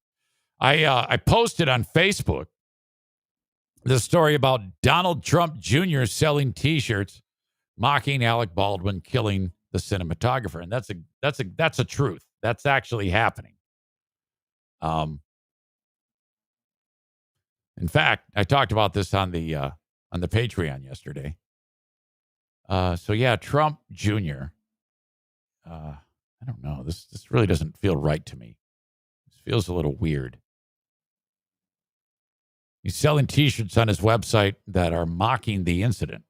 I posted on Facebook the story about Donald Trump Jr. selling T-shirts mocking Alec Baldwin killing the cinematographer, and that's a truth. That's actually happening. In fact, I talked about this on the Patreon yesterday. So yeah, Trump Jr. I don't know. This really doesn't feel right to me. This feels a little weird. He's selling T-shirts on his website that are mocking the incident.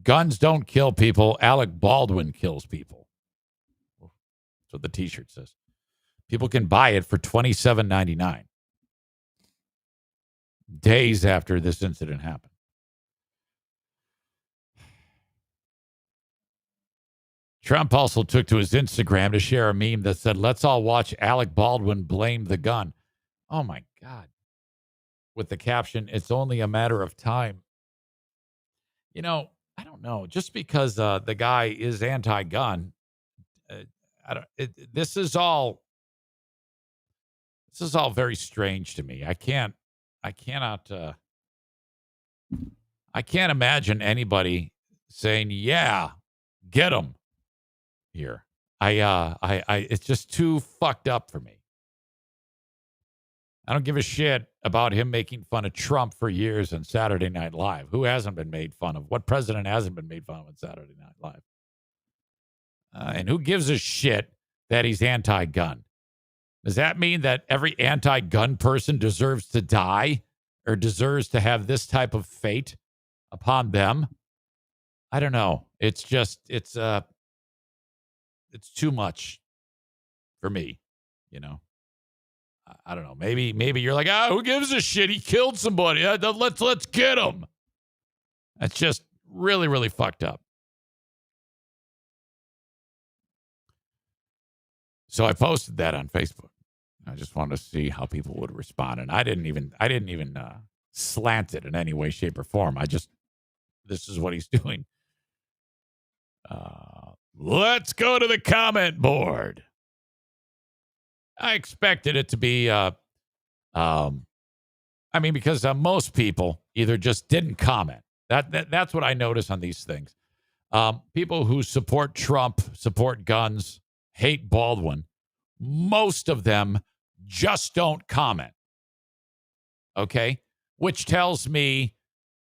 Guns don't kill people. Alec Baldwin kills people. That's what the T-shirt says. People can buy it for $27.99. Days after this incident happened. Trump also took to his Instagram to share a meme that said, "Let's all watch Alec Baldwin blame the gun." Oh, my God. With the caption, "It's only a matter of time." You know, I don't know. Just because the guy is anti-gun, this is all very strange to me. I can't imagine anybody saying, "Yeah, get him." Here. It's just too fucked up for me. I don't give a shit about him making fun of Trump for years on Saturday Night Live. Who hasn't been made fun of? What president hasn't been made fun of on Saturday Night Live? And who gives a shit that he's anti-gun? Does that mean that every anti-gun person deserves to die or deserves to have this type of fate upon them? I don't know. It's just, it's too much for me, you know. I don't know. Maybe you're like, who gives a shit? He killed somebody. Let's get him. That's just really, really fucked up. So I posted that on Facebook. I just wanted to see how people would respond, and I didn't even slant it in any way, shape, or form. This is what he's doing. Let's go to the comment board. I expected it to be, because most people either just didn't comment. That's what I notice on these things. People who support Trump, support guns, hate Baldwin, most of them just don't comment. Okay? Which tells me,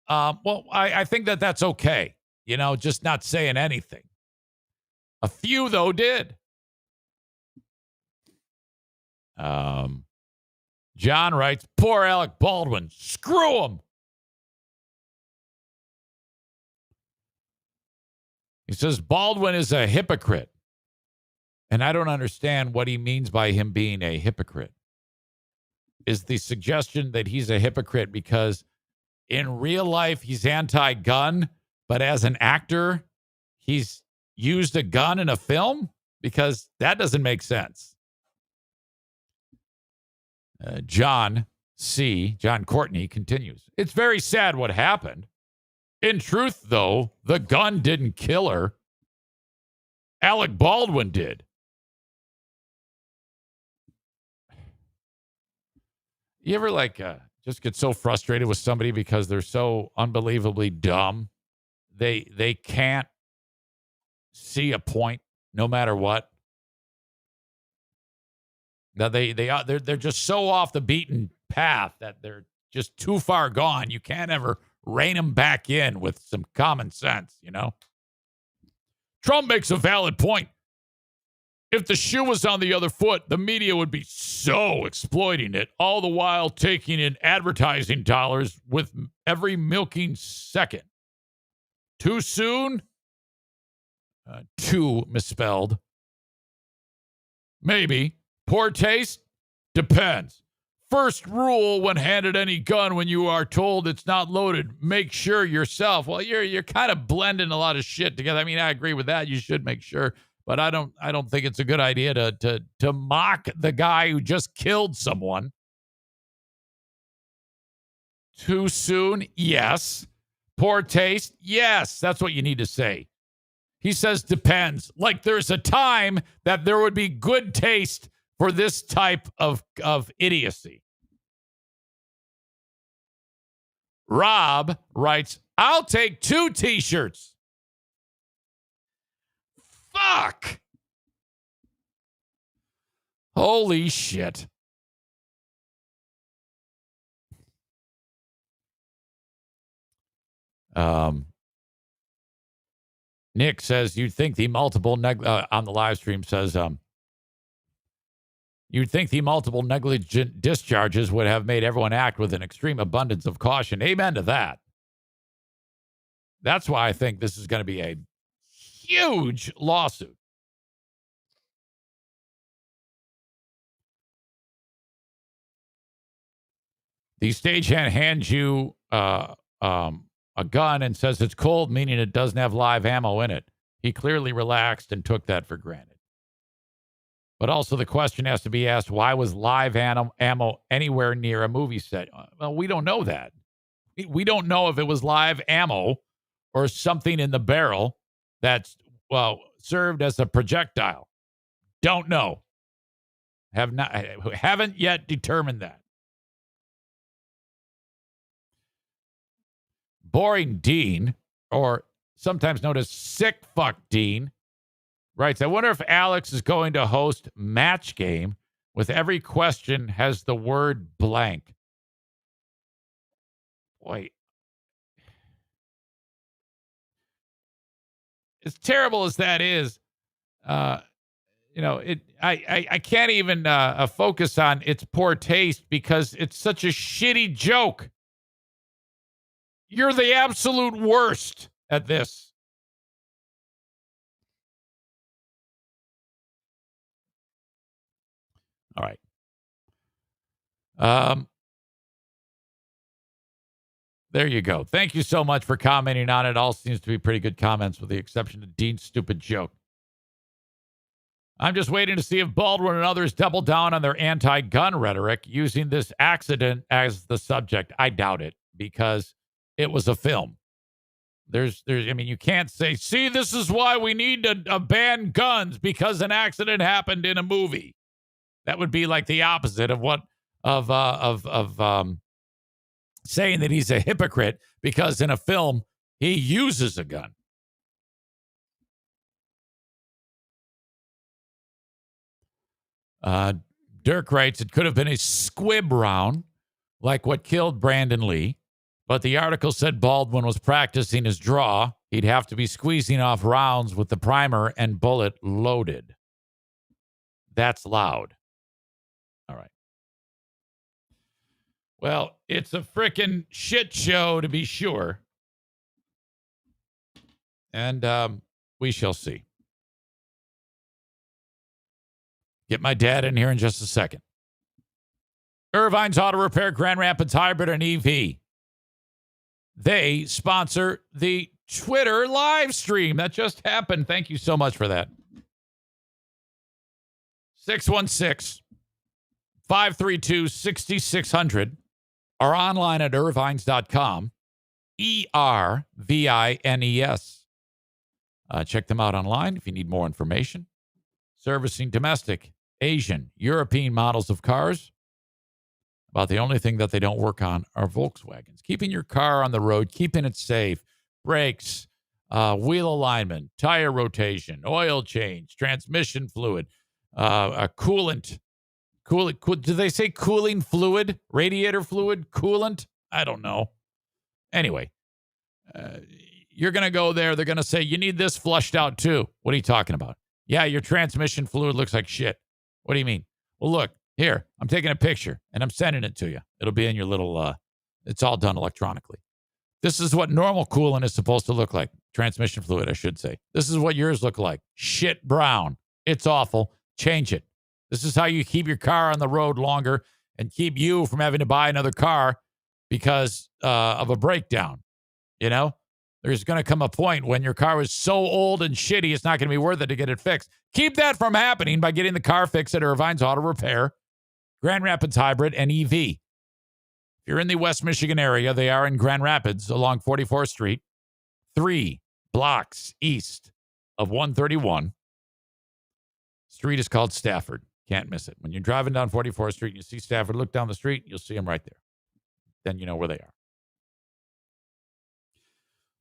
I think that's okay. You know, just not saying anything. A few, though, did. John writes, poor Alec Baldwin. Screw him. He says Baldwin is a hypocrite. And I don't understand what he means by him being a hypocrite. Is the suggestion that he's a hypocrite because in real life he's anti-gun, but as an actor, he's used a gun in a film? Because that doesn't make sense. John Courtney continues. It's very sad what happened. In truth, though, the gun didn't kill her. Alec Baldwin did. You ever just get so frustrated with somebody because they're so unbelievably dumb? They can't see a point no matter what. Now they're just so off the beaten path that they're just too far gone. You can't ever rein them back in with some common sense, you know? Trump makes a valid point. If the shoe was on the other foot, the media would be so exploiting it, all the while taking in advertising dollars with every milking second. Too soon? Too misspelled. Maybe. Poor taste? Depends. First rule when handed any gun when you are told it's not loaded, make sure yourself. Well, you're kind of blending a lot of shit together. I mean, I agree with that. You should make sure. But I don't think it's a good idea to mock the guy who just killed someone. Too soon? Yes. Poor taste? Yes. That's what you need to say. He says depends. Like there's a time that there would be good taste for this type of idiocy. Rob writes, I'll take 2 t-shirts. Fuck. Holy shit. Nick says, you'd think the multiple on the live stream says, you'd think the multiple negligent discharges would have made everyone act with an extreme abundance of caution. Amen to that. That's why I think this is going to be a huge lawsuit. The stagehand hands you a gun and says it's cold, meaning it doesn't have live ammo in it. He clearly relaxed and took that for granted. But also the question has to be asked, why was live ammo anywhere near a movie set? Well, we don't know that. We don't know if it was live ammo or something in the barrel that's, served as a projectile. Don't know. Haven't yet determined that. Boring Dean, or sometimes known as Sick Fuck Dean, writes, I wonder if Alex is going to host Match Game with every question has the word blank. Boy. As terrible as that is, I can't even focus on its poor taste because it's such a shitty joke. You're the absolute worst at this. All right. There you go. Thank you so much for commenting on it. All seems to be pretty good comments with the exception of Dean's stupid joke. I'm just waiting to see if Baldwin and others double down on their anti-gun rhetoric using this accident as the subject. I doubt it because it was a film. I mean, you can't say, see, this is why we need to ban guns because an accident happened in a movie. That would be like the opposite of what saying that he's a hypocrite because in a film he uses a gun. Dirk writes, it could have been a squib round, like what killed Brandon Lee, but the article said Baldwin was practicing his draw. He'd have to be squeezing off rounds with the primer and bullet loaded. That's loud. All right. Well, it's a frickin' shit show to be sure. And we shall see. Get my dad in here in just a second. Irvine's Auto Repair, Grand Rapids Hybrid, and EV. They sponsor the Twitter live stream that just happened. Thank you so much for that. 616-532-6600 or online at irvines.com. ERVINES. Check them out online if you need more information. Servicing domestic, Asian, European models of cars. About the only thing that they don't work on are Volkswagens. Keeping your car on the road, keeping it safe, brakes, wheel alignment, tire rotation, oil change, transmission fluid, coolant. Do they say cooling fluid? Radiator fluid? Coolant? I don't know. Anyway, you're going to go there. They're going to say, you need this flushed out too. What are you talking about? Yeah, your transmission fluid looks like shit. What do you mean? Well, look, here, I'm taking a picture and I'm sending it to you. It'll be in your little, it's all done electronically. This is what normal coolant is supposed to look like. Transmission fluid, I should say. This is what yours look like. Shit brown. It's awful. Change it. This is how you keep your car on the road longer and keep you from having to buy another car because of a breakdown. You know? There's going to come a point when your car is so old and shitty, it's not going to be worth it to get it fixed. Keep that from happening by getting the car fixed at Irvine's Auto Repair, Grand Rapids Hybrid, and EV. If you're in the West Michigan area, they are in Grand Rapids along 44th Street, 3 blocks east of 131. Street is called Stafford. Can't miss it. When you're driving down 44th Street and you see Stafford, look down the street, you'll see them right there. Then you know where they are.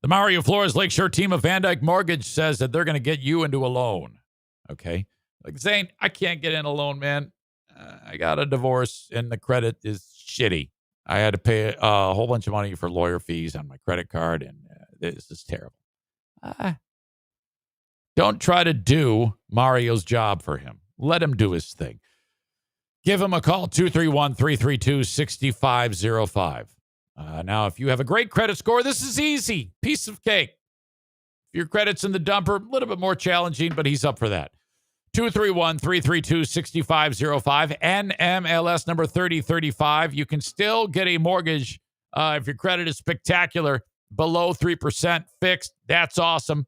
The Mario Flores Lakeshore team of Van Dyke Mortgage says that they're going to get you into a loan. Okay. Like, Zane, I can't get in a loan, man. I got a divorce and the credit is shitty. I had to pay a whole bunch of money for lawyer fees on my credit card, and this is terrible. Don't try to do Mario's job for him. Let him do his thing. Give him a call, 231-332-6505. Now, if you have a great credit score, this is easy. Piece of cake. If your credit's in the dumper, a little bit more challenging, but he's up for that. 231-332-6505, NMLS number 3035. You can still get a mortgage if your credit is spectacular, below 3% fixed. That's awesome.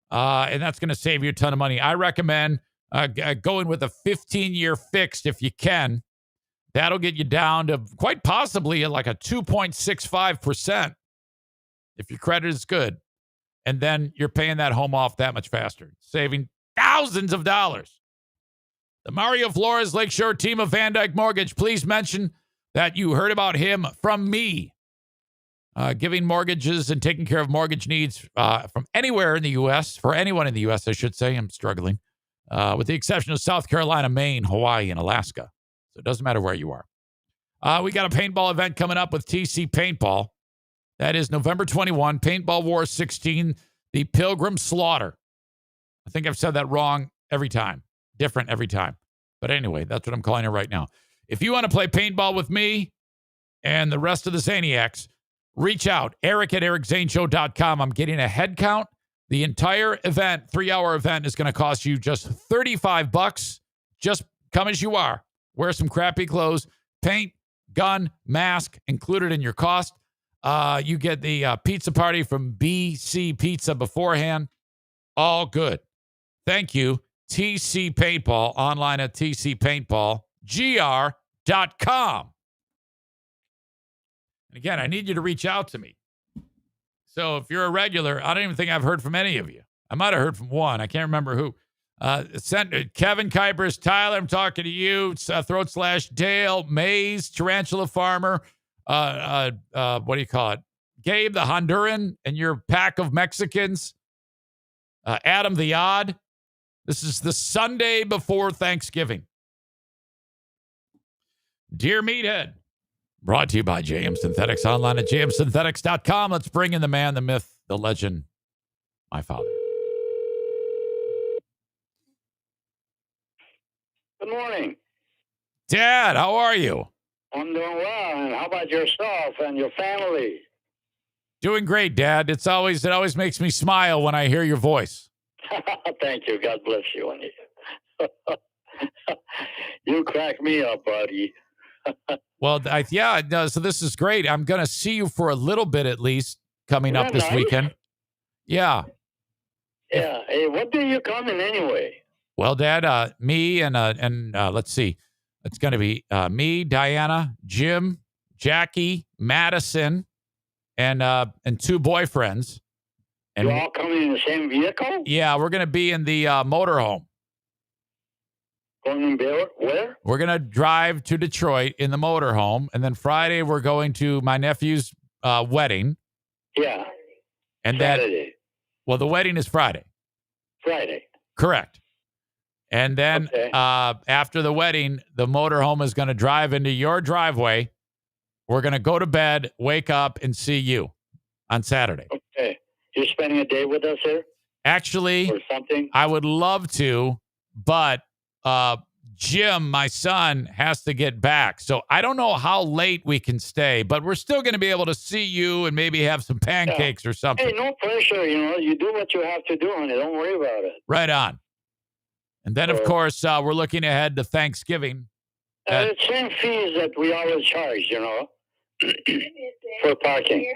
And that's going to save you a ton of money. I recommend going with a 15-year fixed if you can. That'll get you down to quite possibly like a 2.65% if your credit is good. And then you're paying that home off that much faster, saving thousands of dollars. The Mario Flores Lakeshore team of Van Dyke Mortgage, please mention that you heard about him from me. Giving mortgages and taking care of mortgage needs from anywhere in the U.S., for anyone in the U.S., I should say. I'm struggling. With the exception of South Carolina, Maine, Hawaii, and Alaska. So it doesn't matter where you are. We got a paintball event coming up with TC Paintball. That is November 21, Paintball War 16, the Pilgrim Slaughter. I think I've said that wrong every time. Different every time. But anyway, that's what I'm calling it right now. If you want to play paintball with me and the rest of the Zaniacs, reach out. Eric at ericzaneshow.com. I'm getting a head count. The entire event, 3-hour event, is going to cost you just $35. Just come as you are. wear some crappy clothes, paint, gun, mask included in your cost. You get the pizza party from BC Pizza beforehand. All good. Thank you, TC Paintball, online at tcpaintballgr.com. And again, I need you to reach out to me. So if you're a regular, I don't even think I've heard from any of you. I might have heard from one. I can't remember who. Kevin Kuipers, Tyler, I'm talking to you. Throat Slash Dale, Maze, Tarantula Farmer. What do you call it? Gabe the Honduran and your pack of Mexicans. Adam the Odd. This is the Sunday before Thanksgiving. Dear Meathead, brought to you by JM Synthetics, online at jmsynthetics.com. Let's bring in the man, the myth, the legend, my father. Good morning. Dad, how are you? I'm doing well. And how about yourself and your family? Doing great, Dad. It always makes me smile when I hear your voice. Thank you. God bless you. You crack me up, buddy. Well, so this is great. I'm going to see you for a little bit at least coming up this weekend. Yeah. Yeah. Hey, what day you coming anyway? Well, Dad, me and let's see. It's going to be me, Diana, Jim, Jackie, Madison, and two boyfriends. And you're all coming in the same vehicle? Yeah, we're going to be in the motorhome. Going where? We're going to drive to Detroit in the motorhome, and then Friday we're going to my nephew's wedding. Yeah. And Saturday. The wedding is Friday. Friday. Correct. And then after the wedding, the motorhome is going to drive into your driveway. We're going to go to bed, wake up, and see you on Saturday. Okay. You're spending a day with us here? Actually, or something? I would love to, but Jim, my son, has to get back. So I don't know how late we can stay, but we're still going to be able to see you and maybe have some pancakes or something. Hey, no pressure. You do what you have to do, honey. Don't worry about it. Right on. And then, of course, we're looking ahead to Thanksgiving. The same fees that we always charge, for parking.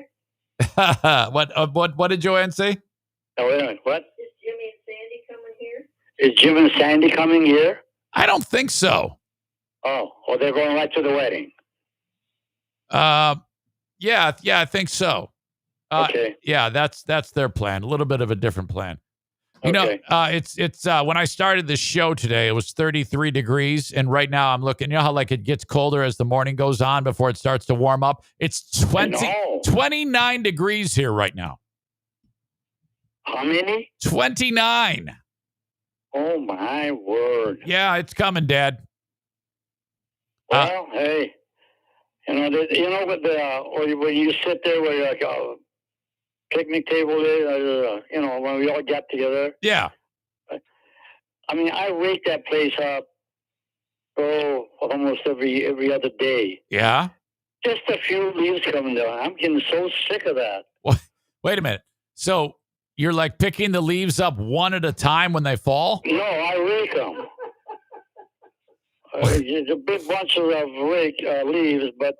What did Joanne say? Oh, wait a minute. What? Is Jimmy and Sandy coming here? Is Jim and Sandy coming here? I don't think so. Oh, well, they're going right to the wedding. Yeah, I think so. Okay. Yeah, that's their plan. A little bit of a different plan. It's when I started this show today, it was 33 degrees, and right now I'm looking. You know how it gets colder as the morning goes on before it starts to warm up? It's 29 degrees here right now. How many? 29. Oh my word! Yeah, it's coming, Dad. Well, hey, when you sit there with a picnic table there, when we all got together. Yeah. I mean, I rake that place up, almost every other day. Yeah. Just a few leaves coming down. I'm getting so sick of that. Wait a minute. So you're picking the leaves up one at a time when they fall? No, I rake them. It's a big bunch of leaves, but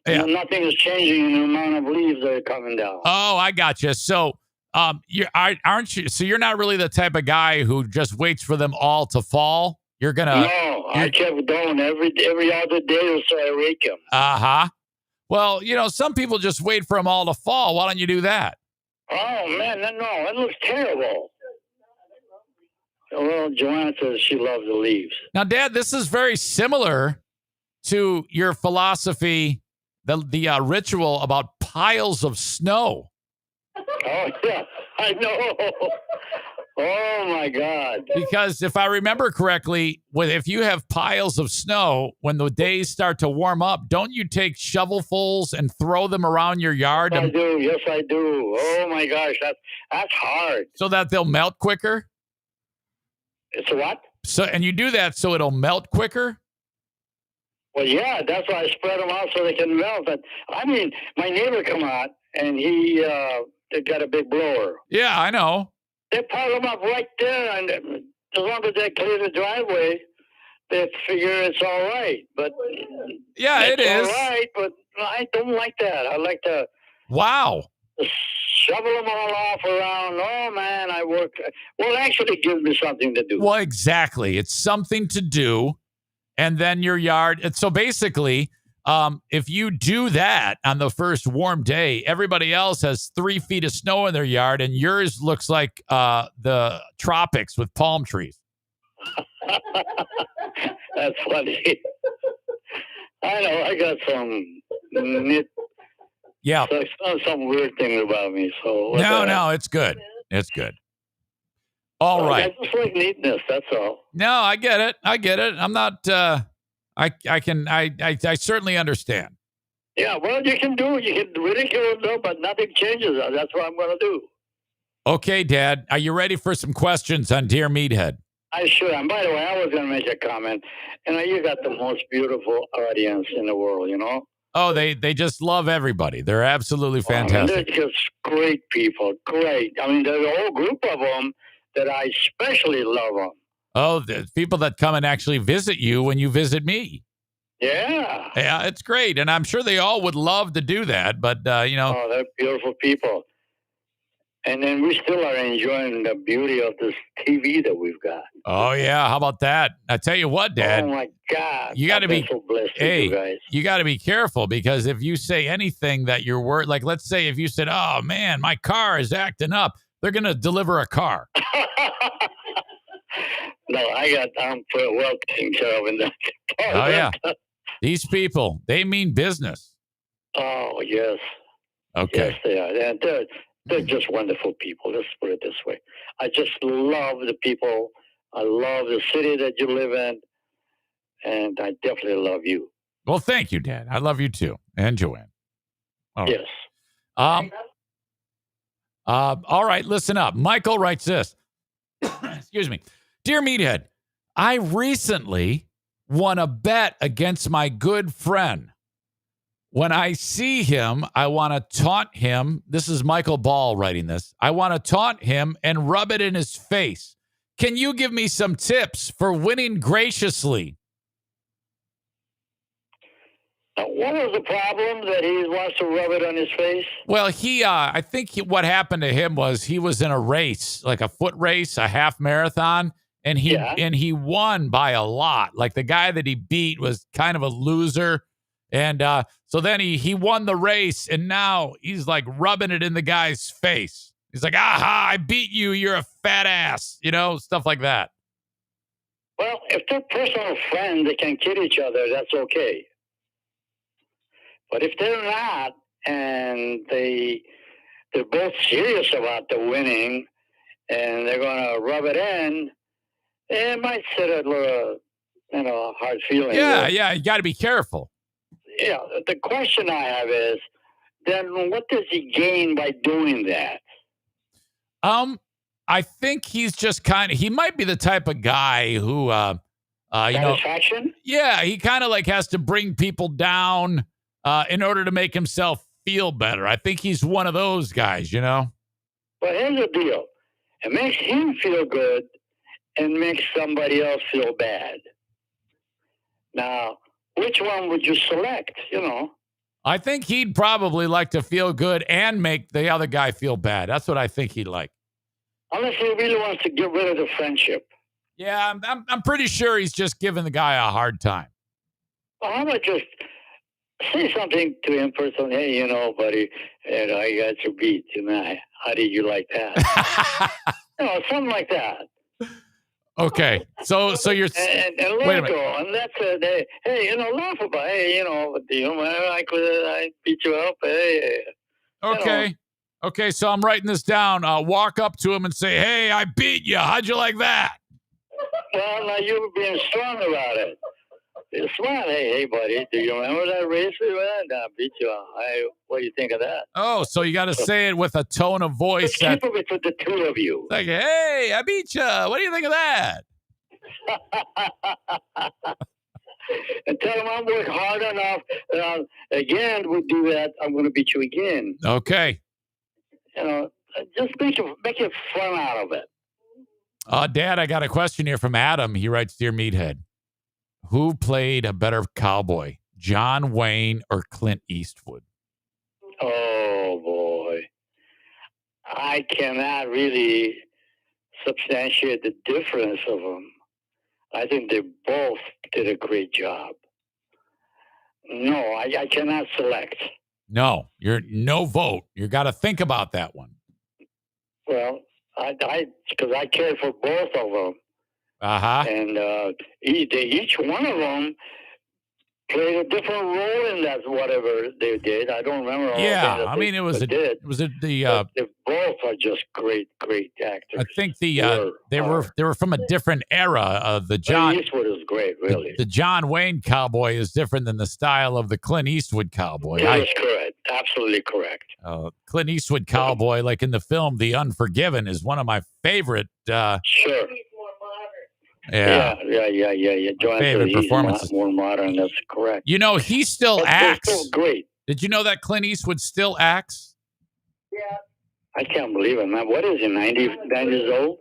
nothing is changing in the amount of leaves that are coming down. Oh, I got you. So, aren't you? So you're not really the type of guy who just waits for them all to fall. You're gonna. No, I kept going every other day or so. I rake them. Well, some people just wait for them all to fall. Why don't you do that? Oh man, no, that looks terrible. Well, Joanna says she loves the leaves. Now, Dad, this is very similar to your philosophy, the ritual about piles of snow. Oh, yeah, I know. Oh, my God. Because if I remember correctly, if you have piles of snow, when the days start to warm up, don't you take shovelfuls and throw them around your yard? Yes, I do. Yes, I do. Oh, my gosh. That's hard. So that they'll melt quicker? It's what? And you do that so it'll melt quicker? Well, yeah, that's why I spread them out so they can melt. But, I mean, my neighbor come out, and he got a big blower. Yeah, I know. They pile them up right there, and as long as they clear the driveway, they figure it's all right. But yeah, it is. All right, but I don't like that. I like to shovel them all off around. Oh, man, I work. Well, actually, it gives me something to do. Well, exactly. It's something to do. And then your yard. And so basically, if you do that on the first warm day, everybody else has 3 feet of snow in their yard, and yours looks like the tropics with palm trees. That's funny. I know. I got some some weird thing about me. So no, it's good. It's good. All right. I just like neatness. That's all. No, I get it. I'm not. I certainly understand. Yeah. Well, you can ridicule them, but nothing changes. That's what I'm going to do. Okay, Dad. Are you ready for some questions on Dear Meathead? I sure am. By the way, I was going to make a comment. You got the most beautiful audience in the world, Oh, they just love everybody. They're absolutely fantastic. They're just great people. Great. There's a whole group of them that I especially love them. Oh, the people that come and actually visit you when you visit me. Yeah. Yeah, it's great. And I'm sure they all would love to do that. But, Oh, they're beautiful people. And then we still are enjoying the beauty of this TV that we've got. Oh, yeah. How about that? I tell you what, Dad. Oh, my God. You got to be so blessed with you guys. You got to be careful, because if you say anything that you're worth, like, let's say if you said, oh, man, my car is acting up, they're going to deliver a car. No, I'm well taken care of in that. Oh, yeah. These people, they mean business. Oh, yes. Okay. Yes, they are. They're just wonderful people. Let's put it this way. I just love the people. I love the city that you live in. And I definitely love you. Well, thank you, Dad. I love you too. And Joanne. All right. Yes. All right, listen up. Michael writes this. Excuse me. Dear Meathead, I recently won a bet against my good friend. When I see him, I want to taunt him. This is Michael Ball writing this. I want to taunt him and rub it in his face. Can you give me some tips for winning graciously? What was the problem that he wants to rub it on his face? Well, I think what happened to him was he was in a race, like a foot race, a half marathon, and he won by a lot. Like the guy that he beat was kind of a loser. And so then he won the race, and now he's like rubbing it in the guy's face. He's like, aha, I beat you. You're a fat ass, stuff like that. Well, if they're personal friends, they can kid each other. That's okay. But if they're not, and they're both serious about the winning, and they're going to rub it in, it might set a little, hard feeling. Yeah, you got to be careful. Yeah, the question I have is, then what does he gain by doing that? I think he's just he might be the type of guy who, satisfaction? Yeah, he kind of like has to bring people down in order to make himself feel better. I think he's one of those guys, But here's the deal. It makes him feel good and makes somebody else feel bad. Now, which one would you select, I think he'd probably like to feel good and make the other guy feel bad. That's what I think he'd like. Unless he really wants to get rid of the friendship. Yeah, I'm pretty sure he's just giving the guy a hard time. Well, how about just say something to him personally? Hey, buddy, I got your beat tonight. How did you like that? Something like that. Okay, so you're and let it go, and that's it. Hey, laugh about it. Hey, I beat you up. Hey. Okay. So I'm writing this down. Walk up to him and say, "Hey, I beat you. How'd you like that?" Well, now you're being strong about it. You're smart. Hey, buddy, do you remember that race we went? I beat you. What do you think of that? Oh, so you got to say it with a tone of voice. Keep it for the two of you. Like, hey, I beat you. What do you think of that? And tell him I'm working hard enough. Again, we'll do that. I'm going to beat you again. Okay. Just make it fun out of it. Dad, I got a question here from Adam. He writes, Dear Meathead. Who played a better cowboy, John Wayne or Clint Eastwood? Oh, boy. I cannot really substantiate the difference of them. I think they both did a great job. No, I cannot select. No, you're no vote. You got to think about that one. Well, because I cared for both of them. And each one of them played a different role in that, whatever they did. I don't remember all Yeah, I mean, they both are just great actors. I think they were from a different era. The John Eastwood is great, really. The John Wayne cowboy is different than the style of the Clint Eastwood cowboy. That is correct. Absolutely correct. Clint Eastwood cowboy, like in the film The Unforgiven, is one of my favorite. Sure. Yeah. John favorite performances. More modern. That's correct. You know, he still acts. Still great. Did you know that Clint Eastwood still acts? Yeah. I can't believe it, man. What is he, 90 years old?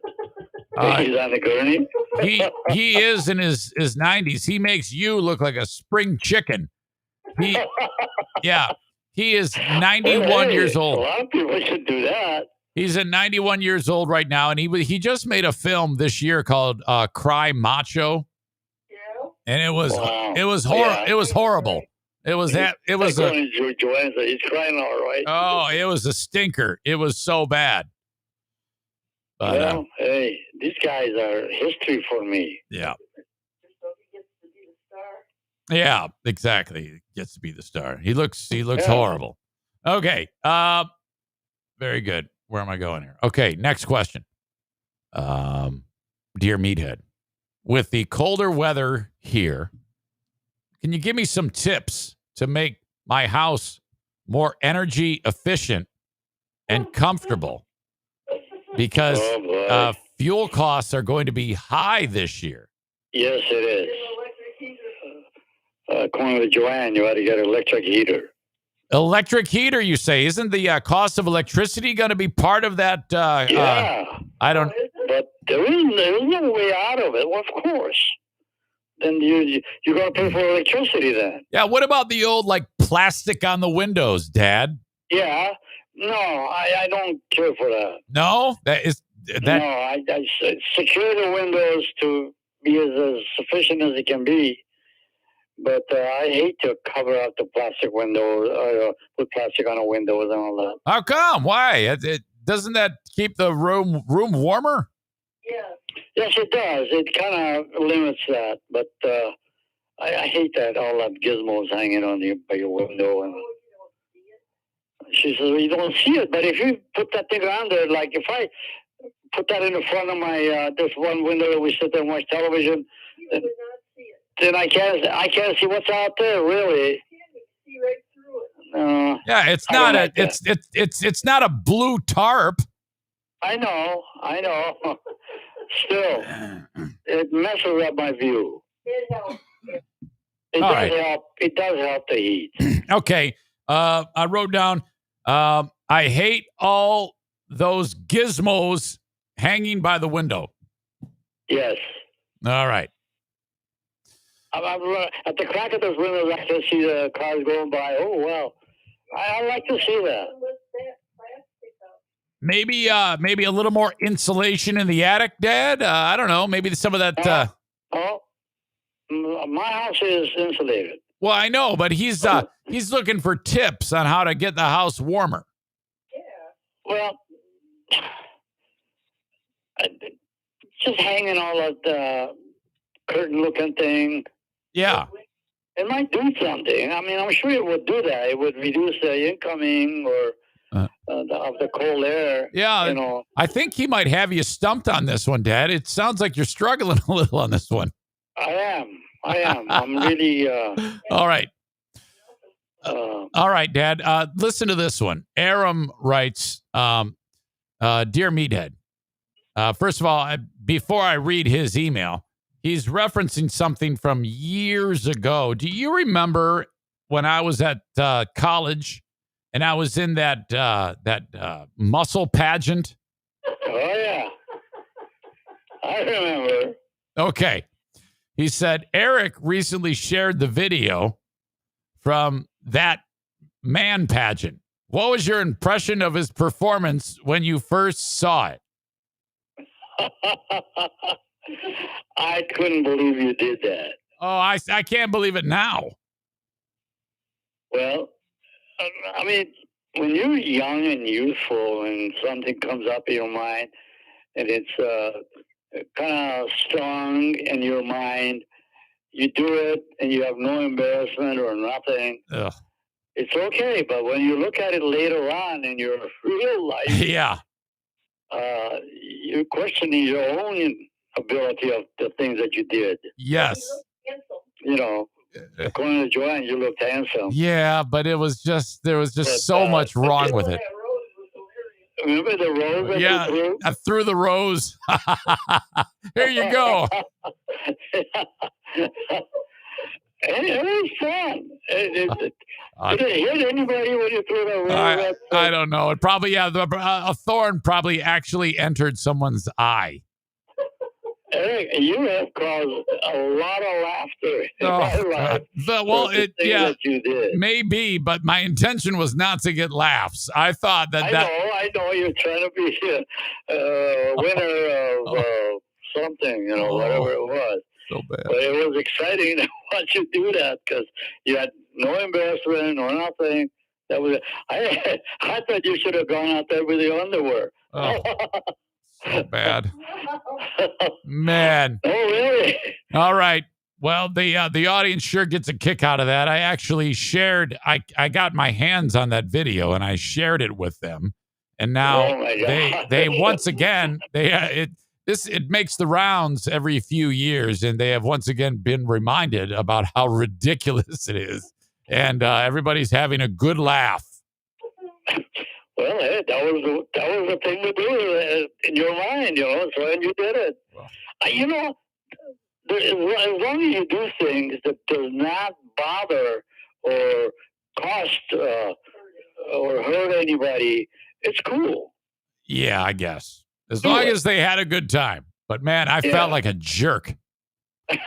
He's on the gurney? He is in his 90s. He makes you look like a spring chicken. He is 91 years old. A lot of people should do that. He's at 91 years old right now, and he just made a film this year called Cry Macho. Yeah. And it was horrible. It was he's crying all right. Oh, it was a stinker. It was so bad. But, hey, these guys are history for me. Yeah. Yeah, exactly. He gets to be the star. He looks horrible. Okay. Very good. Where am I going here? Okay, next question. Dear Meathead, with the colder weather here, can you give me some tips to make my house more energy efficient and comfortable? Because fuel costs are going to be high this year. Yes, it is. According to Joanne, you ought to get an electric heater. Electric heater, you say? Isn't the cost of electricity going to be part of that? Yeah. But there is no way out of it. Well, of course. Then you're going to pay for electricity then. Yeah. What about the old plastic on the windows, Dad? Yeah. No, I don't care for that. No, No, I secure the windows to be as sufficient as it can be. But I hate to cover up the plastic windows, put plastic on the windows and all that. How come? Why? Doesn't that keep the room warmer? Yeah. Yes, it does. It kind of limits that. But I hate that all that gizmos hanging on by your window. And she says, well, you don't see it. But if you put that thing around there, like if I put that in the front of my this one window that we sit there and watch television, then I can't see what's out there, really. See right through it. Yeah, it's not it's not a blue tarp. I know. Still, it messes up my view. It helps. It does help the heat. Okay. I wrote down, I hate all those gizmos hanging by the window. Yes. All right. At the crack of those windows, I can see the cars going by. Oh, well. I like to see that. Maybe a little more insulation in the attic, Dad? I don't know. Maybe some of that... my house is insulated. Well, I know, but he's looking for tips on how to get the house warmer. Yeah. Well, just hanging all that curtain-looking thing. Yeah. It might do something. I mean, I'm sure it would do that. It would reduce the incoming of the cold air. Yeah. You know. I think he might have you stumped on this one, Dad. It sounds like you're struggling a little on this one. I am. I'm really... All right. All right, Dad. Listen to this one. Aram writes, Dear Meathead, first of all, before I read his email, he's referencing something from years ago. Do you remember when I was at college and I was in that muscle pageant? Oh, yeah. I remember. Okay. He said, Eric recently shared the video from that man pageant. What was your impression of his performance when you first saw it? I couldn't believe you did that. Oh, I can't believe it now. Well, I mean, when you're young and youthful and something comes up in your mind and it's kind of strong in your mind, you do it and you have no embarrassment or nothing. Ugh. It's okay. But when you look at it later on in your real life, yeah, you're questioning your own ability of the things that you did. Yes. You know, according to Joanne, you looked handsome. Yeah, but there was just so much wrong with it. Remember the rose that you threw? I threw the rose. Here you go. It was fun. Did it hit anybody when you threw the rose? I don't know. It probably, a thorn probably actually entered someone's eye. Eric, you have caused a lot of laughter in my life. That you did. Maybe, but my intention was not to get laughs. I thought that. I know you're trying to be a winner of something, whatever it was. So bad. But it was exciting to watch you do that because you had no embarrassment or nothing. That was. I thought you should have gone out there with your underwear. Oh. So bad. Man. Oh, really? All right. Well, the audience sure gets a kick out of that. I actually shared, I got my hands on that video and I shared it with them. And now they once again, it makes the rounds every few years, and they have once again been reminded about how ridiculous it is. And everybody's having a good laugh. Well, hey, that was the thing to do in your mind, so and you did it. Well, as long as you do things that does not bother or cost or hurt anybody, it's cool. Yeah, I guess. As long as they had a good time. But, man, I felt like a jerk. All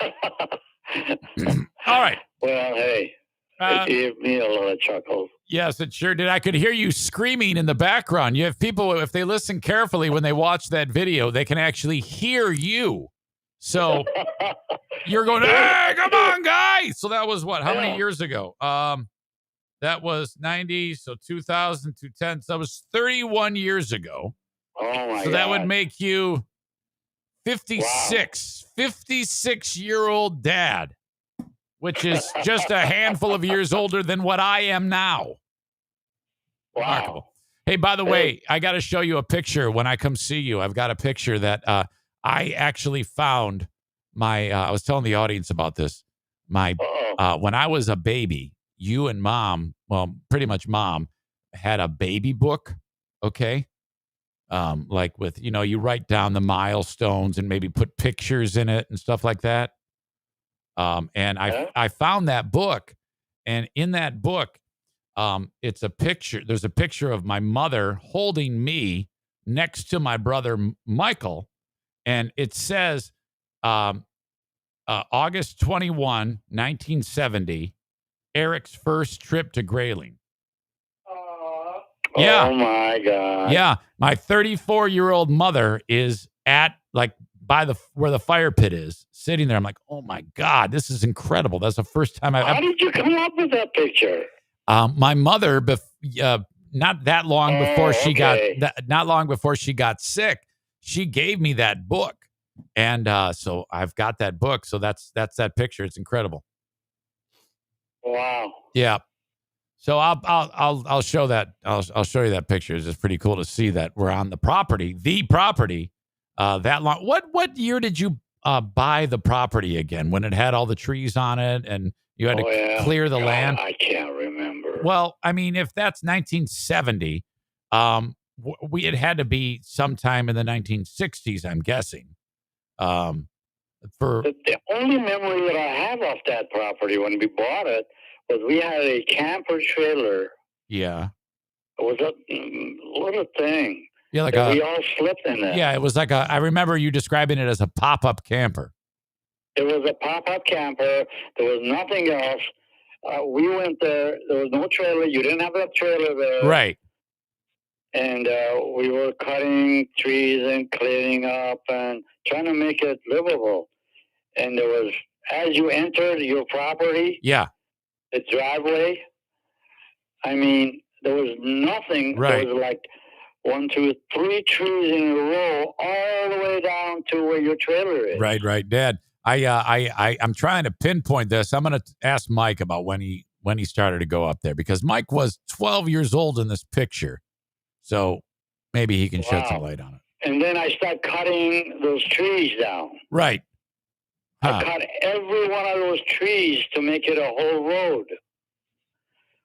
right. Well, hey, it gave me a lot of chuckles. Yes, it sure did. I could hear you screaming in the background. You have people, if they listen carefully when they watch that video, they can actually hear you. So you're going, hey, come on, guys. So that was what? How many years ago? That was 90, so 2000, 2010. So that was 31 years ago. Oh, my God. So that would make you 56, 56-year-old dad, which is just a handful of years older than what I am now. Wow. Remarkable. Hey, by the way, I got to show you a picture when I come see you. I've got a picture that I actually found I was telling the audience about this. When I was a baby, you and mom, well, pretty much mom, had a baby book, okay? Like with, you write down the milestones and maybe put pictures in it and stuff like that. And I found that book, and in that book, it's a picture. There's a picture of my mother holding me next to my brother Michael, and it says August 21, 1970, Eric's first trip to Grayling. Yeah. Oh my God. Yeah, my 34-year-old mother is at where the fire pit is, sitting there. I'm like, oh my God, this is incredible. That's the first time How did you come up with that picture? My mother, not that long before she got sick, she gave me that book, and so I've got that book. So that's that picture. It's incredible. Wow. Yeah. So I'll show that. I'll show you that picture. It's just pretty cool to see that we're on the property. That long. What year did you buy the property again? When it had all the trees on it and you had to clear the land? I can't remember. Well, I mean, if that's 1970, it had to be sometime in the 1960s, I'm guessing. The only memory that I have of that property when we bought it was we had a camper trailer. Yeah. It was a little thing. Yeah, we all slept in it. Yeah, it was like I remember you describing it as a pop-up camper. It was a pop-up camper. There was nothing else. We went there. There was no trailer. You didn't have a trailer there. Right. And we were cutting trees and cleaning up and trying to make it livable. And there was, as you entered your property, the driveway, I mean, there was nothing. Right. There was like 1, 2, 3 trees in a row all the way down to where your trailer is. Right, Dad. I'm trying to pinpoint this. I'm going to ask Mike about when he started to go up there, because Mike was 12 years old in this picture. So maybe he can shed some light on it. And then I start cutting those trees down. Right. I cut every one of those trees to make it a whole road,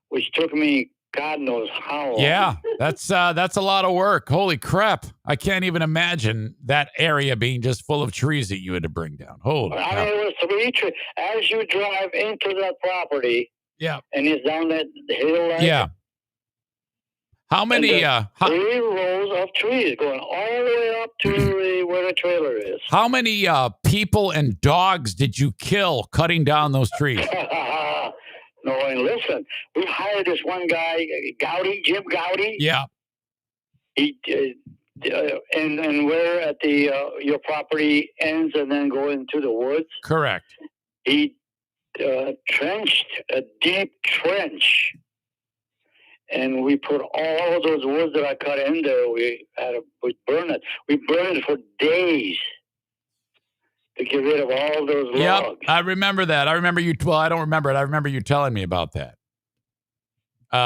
which took me God knows how long. Yeah, that's a lot of work. Holy crap. I can't even imagine that area being just full of trees that you had to bring down. Holy cow. I mean, it was 3 trees. As you drive into that property, and it's down that hill line. How many? 3 rows of trees going all the way up to where the trailer is. How many people and dogs did you kill cutting down those trees? No, and listen, we hired this one guy, Jim Gowdy. Yeah. He and where at the your property ends and then go into the woods. Correct. He trenched a deep trench, and we put all of those woods that I cut in there. We burn it. We burned it for days to get rid of all those logs. Yep, I remember that. I remember you. Well, I don't remember it. I remember you telling me about that. We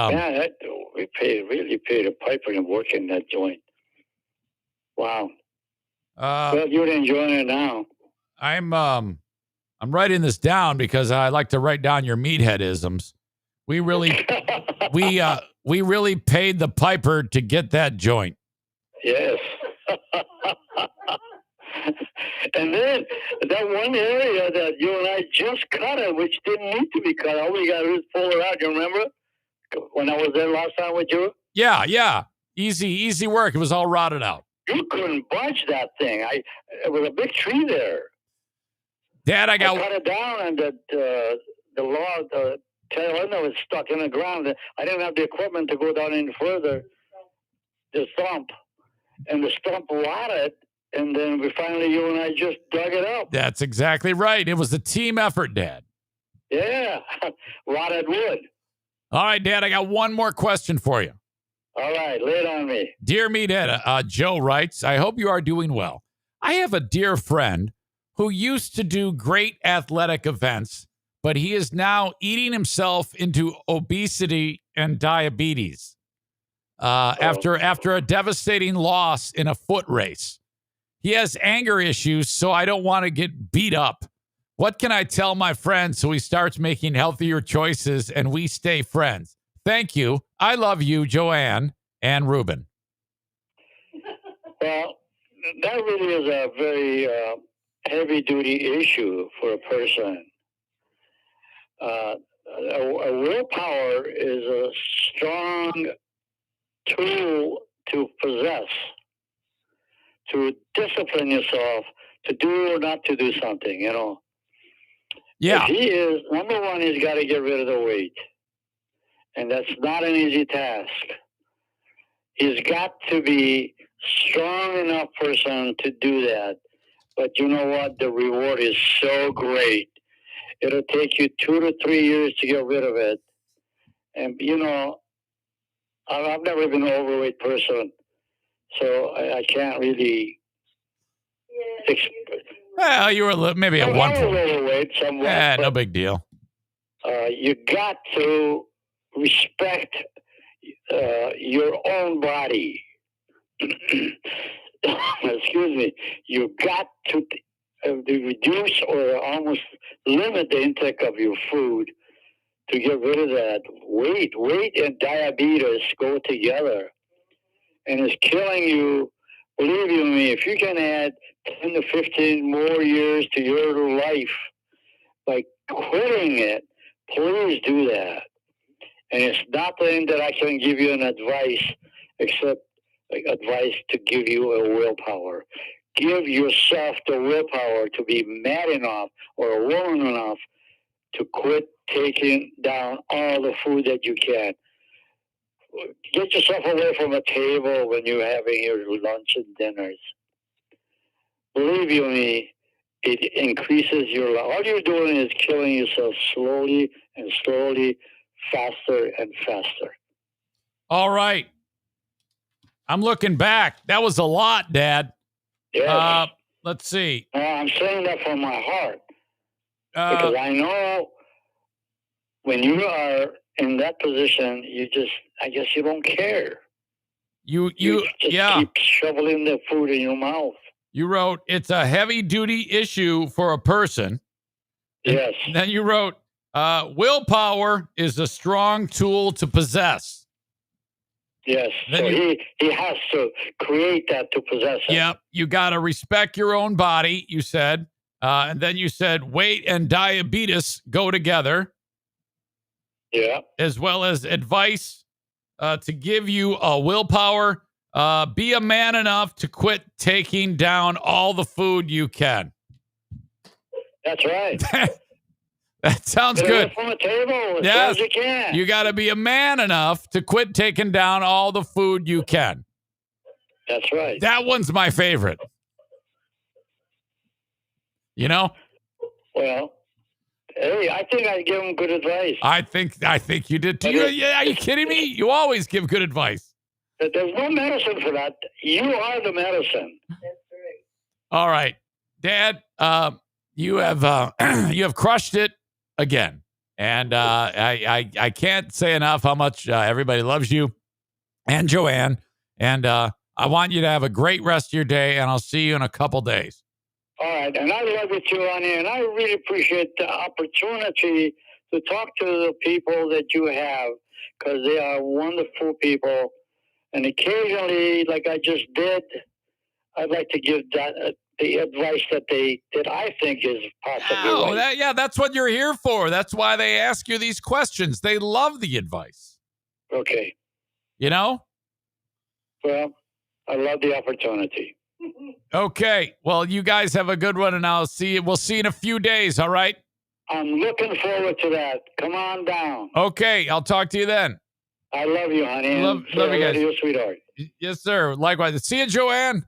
really paid a piper to work in that joint. Wow. Well, you're enjoying it now. I'm writing this down because I like to write down your meathead-isms. We really, we really paid the piper to get that joint. Yes. And then that one area that you and I just cut it, which didn't need to be cut, all we got to do is pull it out. You remember when I was there last time with you? Yeah. Easy work. It was all rotted out. You couldn't budge that thing. It was a big tree there. Dad, I cut it down, and the log, the tail end was stuck in the ground. I didn't have the equipment to go down any further. The stump rotted. And then you and I just dug it up. That's exactly right. It was a team effort, Dad. Yeah, rotted wood. All right, Dad, I got one more question for you. All right, lay it on me. Dear Meathead, Joe writes, I hope you are doing well. I have a dear friend who used to do great athletic events, but he is now eating himself into obesity and diabetes after a devastating loss in a foot race. He has anger issues, so I don't want to get beat up. What can I tell my friend so he starts making healthier choices and we stay friends? Thank you. I love you, Joanne and Ruben. Well, that really is a very heavy-duty issue for a person. A willpower is a strong tool to possess, to discipline yourself to do or not to do something, you know. Yeah. If he is, number one, he's got to get rid of the weight. And that's not an easy task. He's got to be strong enough person to do that. But you know what? The reward is so great. It'll take you 2 to 3 years to get rid of it. And, you know, I've never been an overweight person. So I can't really. Well, you were maybe at one point. I was overweight somewhat. No big deal. You got to respect your own body. Excuse me. You got to reduce or almost limit the intake of your food to get rid of that weight. Weight and diabetes go together. And it's killing you. Believe you me, if you can add 10 to 15 more years to your life by quitting it, please do that. And it's nothing that I can give you an advice except advice to give you a willpower. give yourself the willpower to be mad enough or a woman enough to quit taking down all the food that you can. Get yourself away from a table when you're having your lunch and dinners. Believe you me, it increases your life. All you're doing is killing yourself slowly and slowly, faster and faster. All right. I'm looking back. That was a lot, Dad. Yes. Let's see. I'm saying that from my heart. Because I know when you are in that position, I guess you don't care. You just keep shoveling the food in your mouth. You wrote, it's a heavy-duty issue for a person. Yes. And then you wrote, willpower is a strong tool to possess. Yes. Then so he has to create that to possess it. Yep. You got to respect your own body, you said. And then you said weight and diabetes go together. Yeah. As well as advice to give you a willpower. Be a man enough to quit taking down all the food you can. That's right. That sounds good. From the table as yes. far as you can. You got to be a man enough to quit taking down all the food you can. That's right. That one's my favorite. You know? Well, hey, I think I give him good advice. I think you did too. Are you kidding me? You always give good advice. There's no medicine for that. You are the medicine. That's right. All right, Dad. You have crushed it again, and I can't say enough how much everybody loves you and Joanne. And I want you to have a great rest of your day, and I'll see you in a couple days. All right, and I love you too, honey, and I really appreciate the opportunity to talk to the people that you have, because they are wonderful people. And occasionally, like I just did, I'd like to give that the advice that I think is possibly right. That's what you're here for. That's why they ask you these questions. They love the advice. Okay. You know? Well, I love the opportunity. Okay. Well, you guys have a good one, and we'll see you in a few days, all right? I'm looking forward to that. Come on down. Okay. I'll talk to you then. I love you, honey. Love you guys. You, sweetheart. Yes, sir. Likewise. See you, Joanne.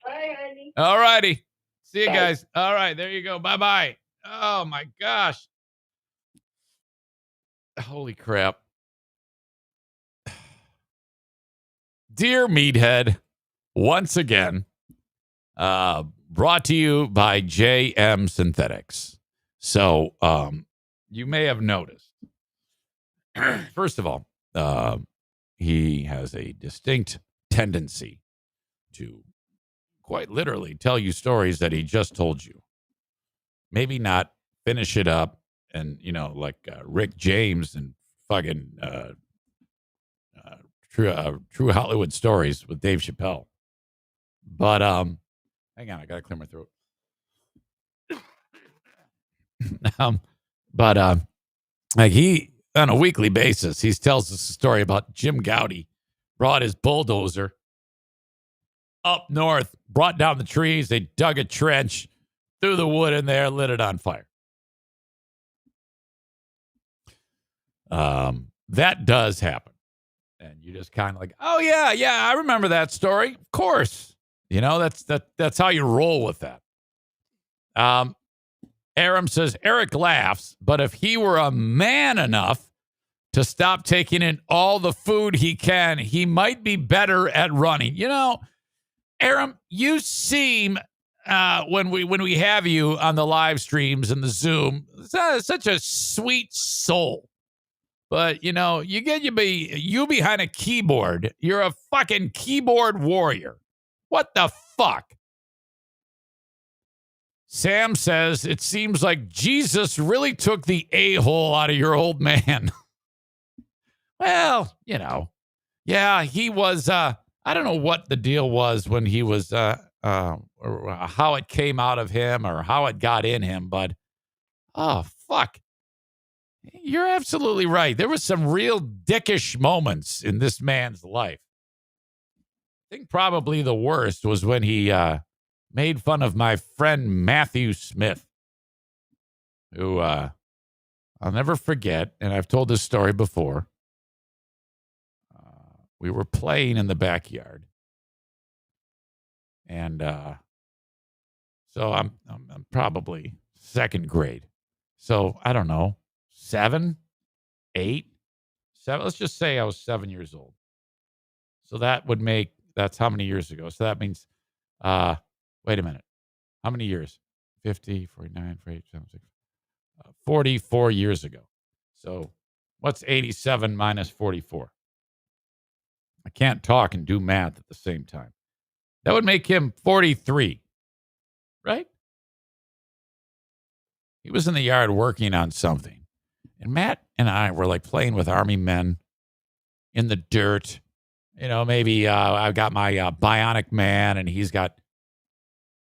Bye, honey. All righty. See you Bye. guys. All right. There you go. Bye-bye. Oh, my gosh. Holy crap. Dear Meathead, once again, brought to you by JM Synthetics. So, you may have noticed, first of all, he has a distinct tendency to quite literally tell you stories that he just told you. Maybe not finish it up and, like Rick James and fucking True Hollywood Stories with Dave Chappelle. But hang on, I gotta clear my throat. Like he, on a weekly basis, he tells us a story about Jim Gowdy brought his bulldozer up north, brought down the trees. They dug a trench, threw the wood in there, lit it on fire. That does happen. And you just kind of like, oh, yeah, I remember that story. Of course. That's how you roll with that. Aram says, Eric laughs, but if he were a man enough to stop taking in all the food he can, he might be better at running. Aram, you seem, when we have you on the live streams and the Zoom, such a sweet soul. But, you get you behind a keyboard. You're a fucking keyboard warrior. What the fuck? Sam says, it seems like Jesus really took the a-hole out of your old man. Well, yeah, he was, I don't know what the deal was when he was, or how it came out of him or how it got in him, but, oh, fuck. You're absolutely right. There was some real dickish moments in this man's life. I think probably the worst was when he made fun of my friend Matthew Smith, who I'll never forget, and I've told this story before. We were playing in the backyard, and so I'm probably second grade. So I don't know, 7, 8, 7. Let's just say I was 7 years old. So that's how many years ago? So that means, wait a minute. How many years? 50, 49, 48, 76, 44 years ago. So what's 87 minus 44? I can't talk and do math at the same time. That would make him 43, right? He was in the yard working on something. And Matt and I were like playing with army men in the dirt. You know, maybe I've got my Bionic Man and he's got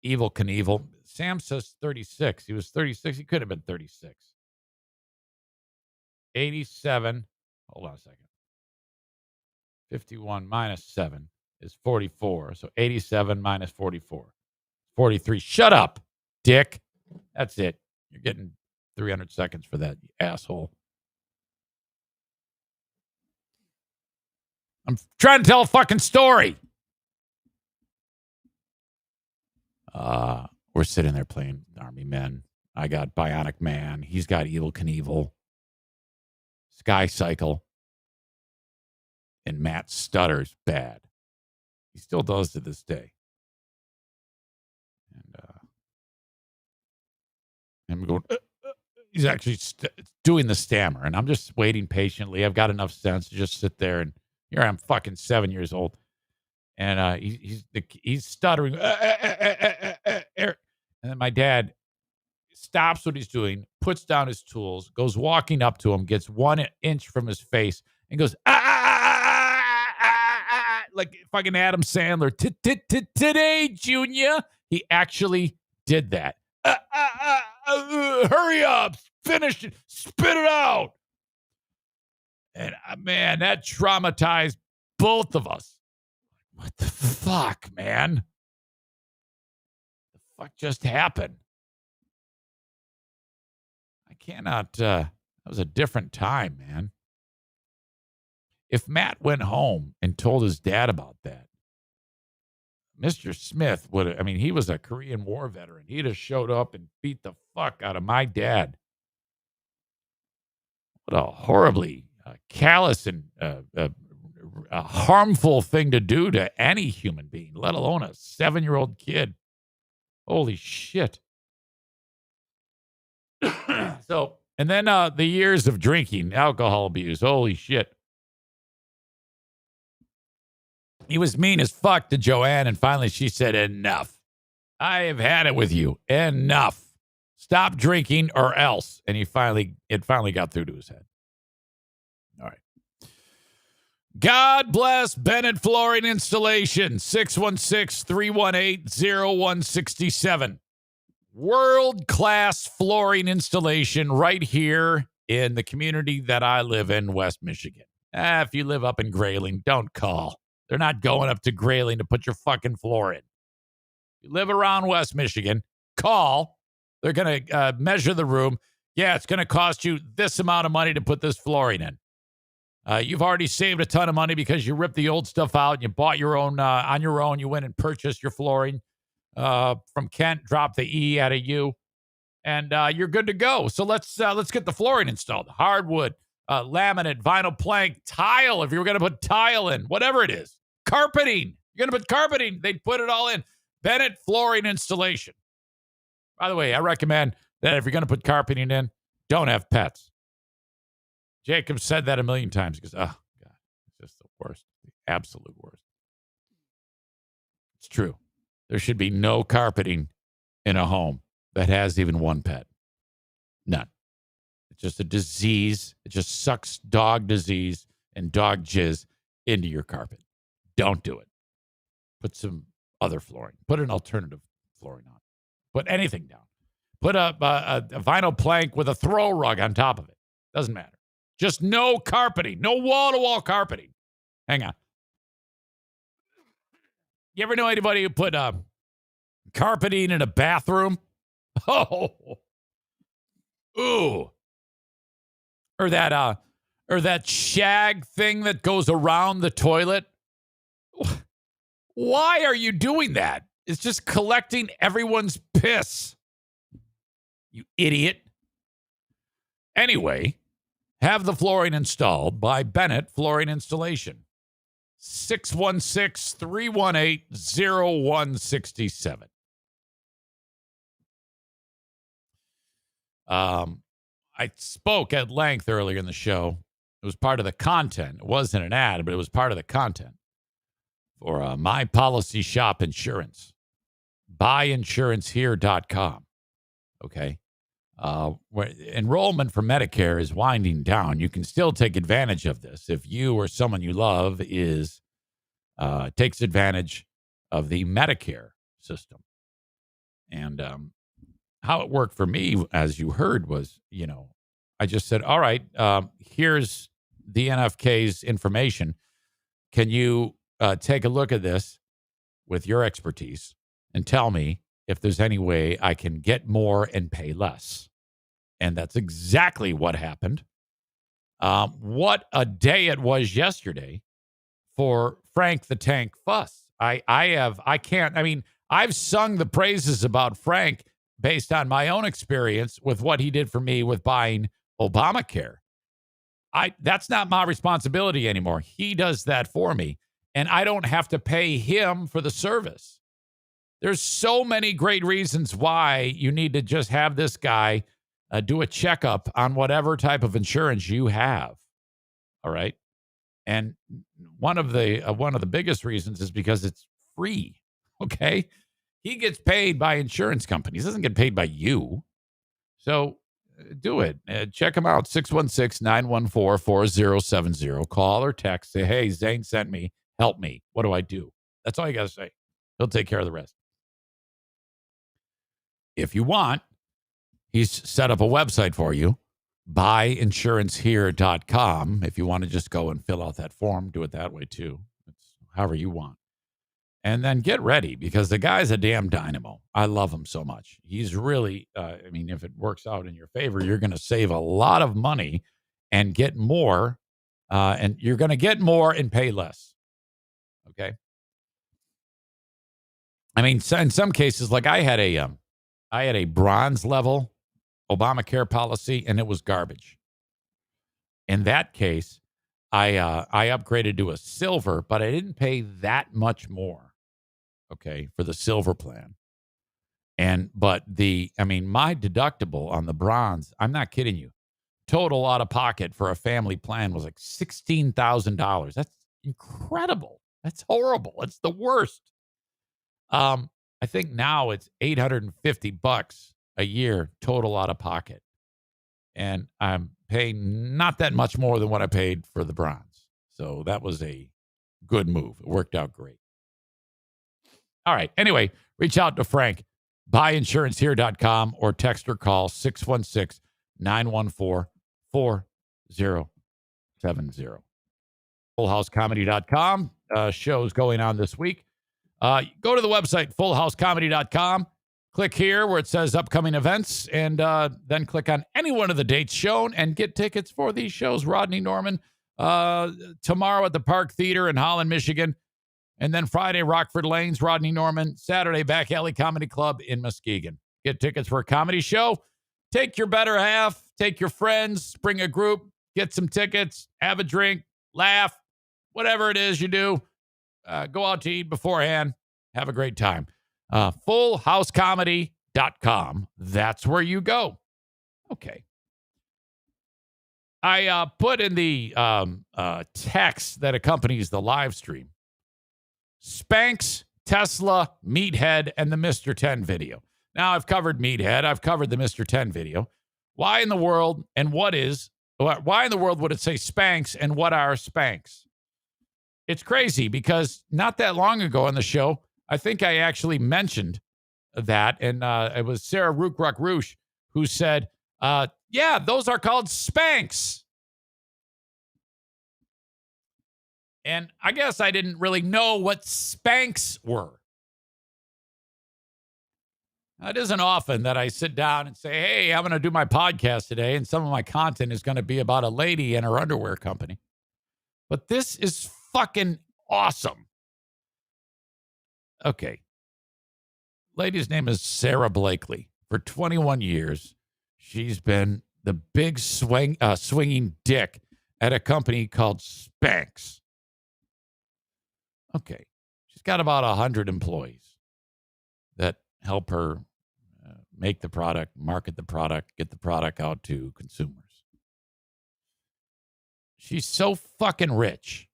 Evil Knievel. Sam says 36. He was 36. He could have been 36. 87. Hold on a second. 51 minus 7 is 44. So 87 minus 44. 43. Shut up, dick. That's it. You're getting 300 seconds for that, you asshole. I'm trying to tell a fucking story. We're sitting there playing Army Men. I got Bionic Man. He's got Evil Knievel. Sky Cycle. And Matt stutters bad. He still does to this day. And we're going, he's actually doing the stammer. And I'm just waiting patiently. I've got enough sense to just sit there. And here I'm fucking 7 years old. And he's stuttering. And then my dad stops what he's doing, puts down his tools, goes walking up to him, gets 1 inch from his face, and goes, like fucking Adam Sandler. Today, Junior. He actually did that. Hurry up. Finish it. Spit it out. And man, that traumatized both of us. What the fuck, man? The fuck just happened? I cannot. That was a different time, man. If Matt went home and told his dad about that, Mr. Smith would have, I mean, he was a Korean War veteran. He'd have showed up and beat the fuck out of my dad. What a horribly callous and a harmful thing to do to any human being, let alone a 7-year-old kid. Holy shit. So, and then the years of drinking, alcohol abuse. Holy shit. He was mean as fuck to Joanne, and finally she said, enough. I have had it with you. Enough. Stop drinking or else. And it finally got through to his head. All right. God bless Bennett Flooring Installation, 616-318-0167. World-class flooring installation right here in the community that I live in, West Michigan. If you live up in Grayling, don't call. They're not going up to Grayling to put your fucking floor in. You live around West Michigan, call. They're going to measure the room. Yeah, it's going to cost you this amount of money to put this flooring in. You've already saved a ton of money because you ripped the old stuff out and you bought your own on your own. You went and purchased your flooring from Kent, dropped the E out of you, and you're good to go. So let's get the flooring installed. Hardwood, laminate, vinyl plank, tile. If you were going to put tile in, whatever it is, carpeting. You're going to put carpeting. They'd put it all in. Bennett Flooring Installation. By the way, I recommend that if you're going to put carpeting in, don't have pets. Jacob said that a million times. He goes, oh, God, it's just the worst, the absolute worst. It's true. There should be no carpeting in a home that has even one pet. None. It's just a disease. It just sucks dog disease and dog jizz into your carpet. Don't do it. Put some other flooring. Put an alternative flooring on. Put anything down. Put a vinyl plank with a throw rug on top of it. Doesn't matter. Just no carpeting. No wall-to-wall carpeting. Hang on. You ever know anybody who put Carpeting in a bathroom. Oh. Ooh. Or that shag thing that goes around the toilet. Why are you doing that? It's just collecting everyone's piss. You idiot. Anyway, have the flooring installed by Bennett Flooring Installation. 616-318-0167. I spoke at length earlier in the show. It was part of the content. It wasn't an ad, but it was part of the content for My Policy Shop Insurance. BuyInsuranceHere.com. Okay. Enrollment for Medicare is winding down. You can still take advantage of this if you or someone you love takes advantage of the Medicare system. And how it worked for me, as you heard, was, I just said, all right, here's the NFK's information. Can you take a look at this with your expertise and tell me if there's any way I can get more and pay less? And that's exactly what happened. What a day it was yesterday for Frank the Tank Fuss. I've sung the praises about Frank based on my own experience with what he did for me with buying Obamacare. That's not my responsibility anymore. He does that for me, and I don't have to pay him for the service. There's so many great reasons why you need to just have this guy do a checkup on whatever type of insurance you have. All right. And one of the biggest reasons is because it's free. Okay. He gets paid by insurance companies. He doesn't get paid by you. So do it. Check him out. 616-914-4070. Call or text. Say, hey, Zane sent me. Help me. What do I do? That's all you got to say. He'll take care of the rest. If you want, he's set up a website for you, buyinsurancehere.com. If you want to just go and fill out that form, do it that way too. It's however you want. And then get ready, because the guy's a damn dynamo. I love him so much. He's really, if it works out in your favor, you're going to save a lot of money and get more, and you're going to get more and pay less. Okay. In some cases, like I had a bronze level Obamacare policy, and it was garbage. In that case, I upgraded to a silver, but I didn't pay that much more. Okay, for the silver plan. But my deductible on the bronze, I'm not kidding you, total out of pocket for a family plan was like $16,000. That's incredible. That's horrible. It's the worst. I think now it's $850 a year total out of pocket. And I'm paying not that much more than what I paid for the bronze. So that was a good move. It worked out great. All right. Anyway, reach out to Frank, buyinsurancehere.com, or text or call 616-914-4070. FullHouseComedy.com. Shows going on this week. Go to the website, FullHouseComedy.com. Click here where it says upcoming events, and then click on any one of the dates shown and get tickets for these shows. Rodney Norman, tomorrow at the Park Theater in Holland, Michigan. And then Friday, Rockford Lanes, Rodney Norman. Saturday, Back Alley Comedy Club in Muskegon. Get tickets for a comedy show. Take your better half. Take your friends. Bring a group. Get some tickets. Have a drink. Laugh. Whatever it is you do. Go out to eat beforehand. Have a great time. FullHouseComedy.com. That's where you go. Okay. I put in the text that accompanies the live stream Spanx, Tesla, Meathead, and the Mr. 10 video. Now, I've covered Meathead. I've covered the Mr. 10 video. Why in the world would it say Spanx, and what are Spanx? It's crazy, because not that long ago on the show, I think I actually mentioned that, and it was Sarah Rookruck Roosh who said, yeah, those are called Spanx. And I guess I didn't really know what Spanx were. It isn't often that I sit down and say, hey, I'm going to do my podcast today, and some of my content is going to be about a lady and her underwear company. But this is fucking awesome. Okay. Lady's name is Sarah Blakely. For 21 years, she's been the big swinging dick at a company called Spanx. Okay. She's got about 100 employees that help her make the product, market the product, get the product out to consumers. She's so fucking rich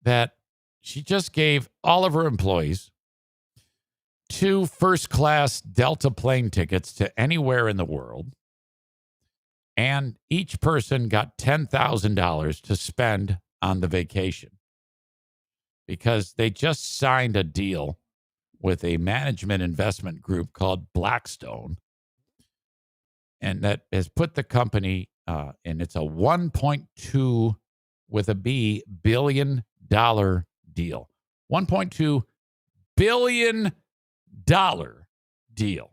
that she just gave all of her employees 2 first-class Delta plane tickets to anywhere in the world, and each person got $10,000 to spend on the vacation because they just signed a deal with a management investment group called Blackstone, and that has put the company, and it's a 1.2 with a B billion dollar deal. $1.2 billion deal.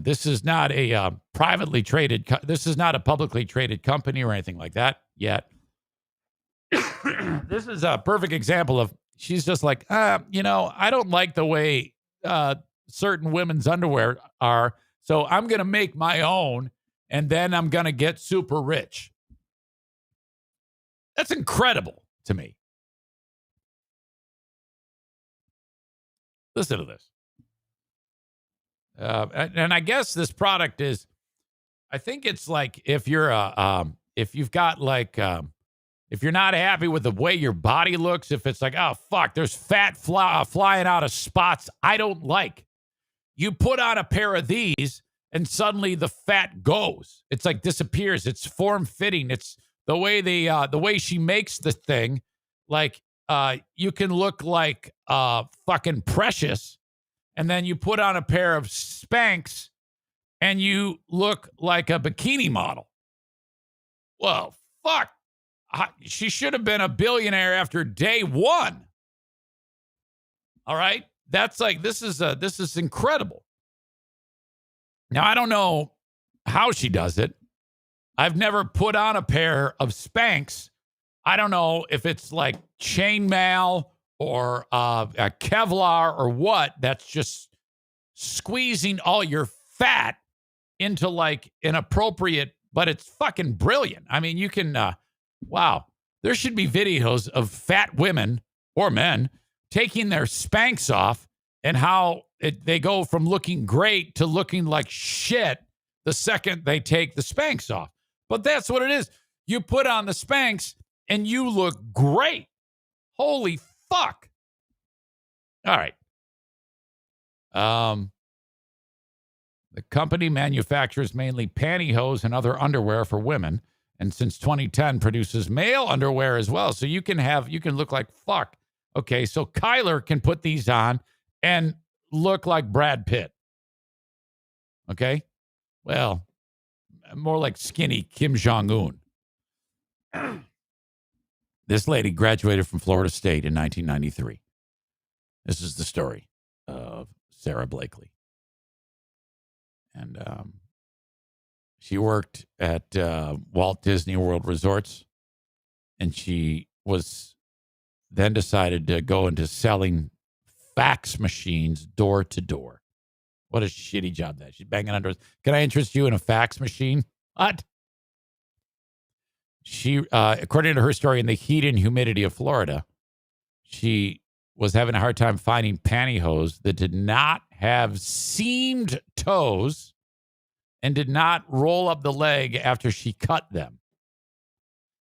This is not a privately traded. This is not a publicly traded company or anything like that yet. This is a perfect example of she's just like, I don't like the way certain women's underwear are, so I'm going to make my own, and then I'm going to get super rich. That's incredible to me. Listen to this. And I guess this product is, I think it's like if you're if you've got like, if you're not happy with the way your body looks, if it's like, oh, fuck, there's fat flying out of spots I don't like. You put on a pair of these and suddenly the fat goes. It's like disappears. It's form-fitting. It's the way she makes the thing. Like, you can look like fucking Precious, and then you put on a pair of Spanx and you look like a bikini model. Well, fuck. She should have been a billionaire after day one. All right? That's like, this is incredible. Now, I don't know how she does it. I've never put on a pair of Spanx. I don't know if it's like chainmail or a Kevlar or what. That's just squeezing all your fat into like an appropriate, but it's fucking brilliant. I mean, you can, wow. There should be videos of fat women or men taking their Spanx off and how they go from looking great to looking like shit the second they take the Spanx off. But that's what it is. You put on the Spanx and you look great. Holy fuck. All right. The company manufactures mainly pantyhose and other underwear for women, and since 2010 produces male underwear as well. So you can look like fuck. Okay, so Kyler can put these on and look like Brad Pitt. Okay? Well, more like skinny Kim Jong-un. This lady graduated from Florida State in 1993. This is the story of Sarah Blakely. And she worked at Walt Disney World Resorts, and she was then decided to go into selling fax machines door to door. What a shitty job that. She's banging on doors. Can I interest you in a fax machine? What? She, according to her story, in the heat and humidity of Florida, she was having a hard time finding pantyhose that did not have seamed toes and did not roll up the leg after she cut them.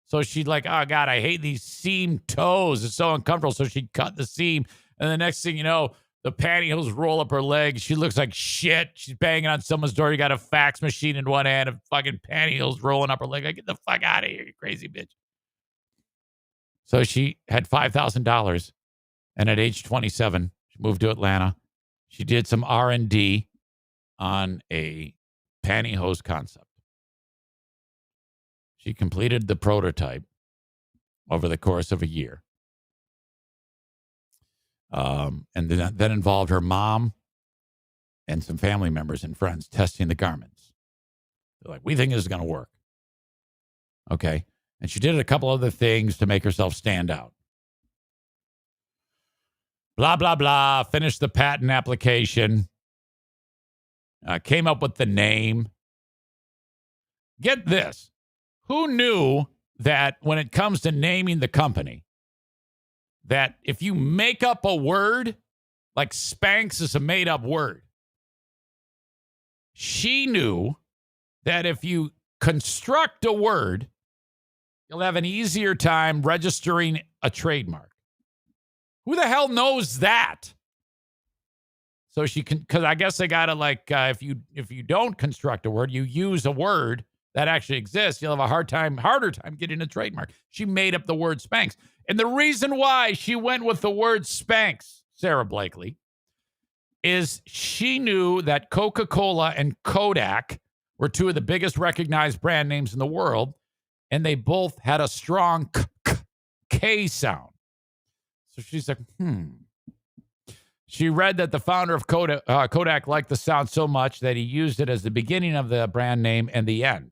So she'd like, oh, God, I hate these seamed toes. It's so uncomfortable. So she'd cut the seam. And the next thing you know, the pantyhose roll up her leg. She looks like shit. She's banging on someone's door. You got a fax machine in one hand and fucking pantyhose rolling up her leg. Like, get the fuck out of here, you crazy bitch. So she had $5,000. And at age 27, she moved to Atlanta. She did some R&D on a pantyhose concept. She completed the prototype over the course of a year. And that involved her mom and some family members and friends testing the garments. They're like, we think this is going to work. Okay. And she did a couple other things to make herself stand out. Blah, blah, blah. Finished the patent application. Came up with the name. Get this. Who knew that when it comes to naming the company, that if you make up a word, like Spanx is a made-up word, she knew that if you construct a word, you'll have an easier time registering a trademark. Who the hell knows that? So she can, because I guess they gotta if you don't construct a word, you use a word that actually exists, you'll have a harder time getting a trademark. She made up the word Spanx. And the reason why she went with the word Spanx, Sarah Blakely, is she knew that Coca-Cola and Kodak were two of the biggest recognized brand names in the world, and they both had a strong K sound. So she's like, She read that the founder of Kodak liked the sound so much that he used it as the beginning of the brand name and the end.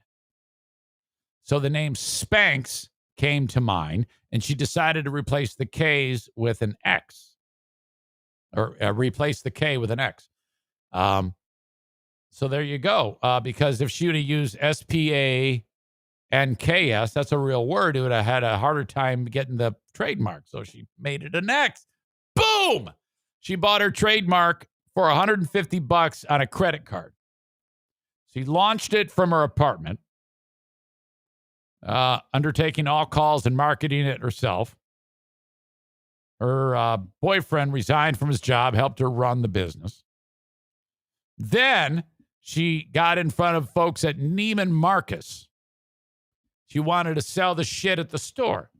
So the name Spanx came to mind, and she decided to replace the K's with an X. Or replace the K with an X. So there you go. Because if she would have used SPANKS, that's a real word, it would have had a harder time getting the trademark. So she made it an X. Boom! She bought her trademark for $150 on a credit card. She launched it from her apartment, undertaking all calls and marketing it herself. Her boyfriend resigned from his job, helped her run the business. Then she got in front of folks at Neiman Marcus. She wanted to sell the shit at the store.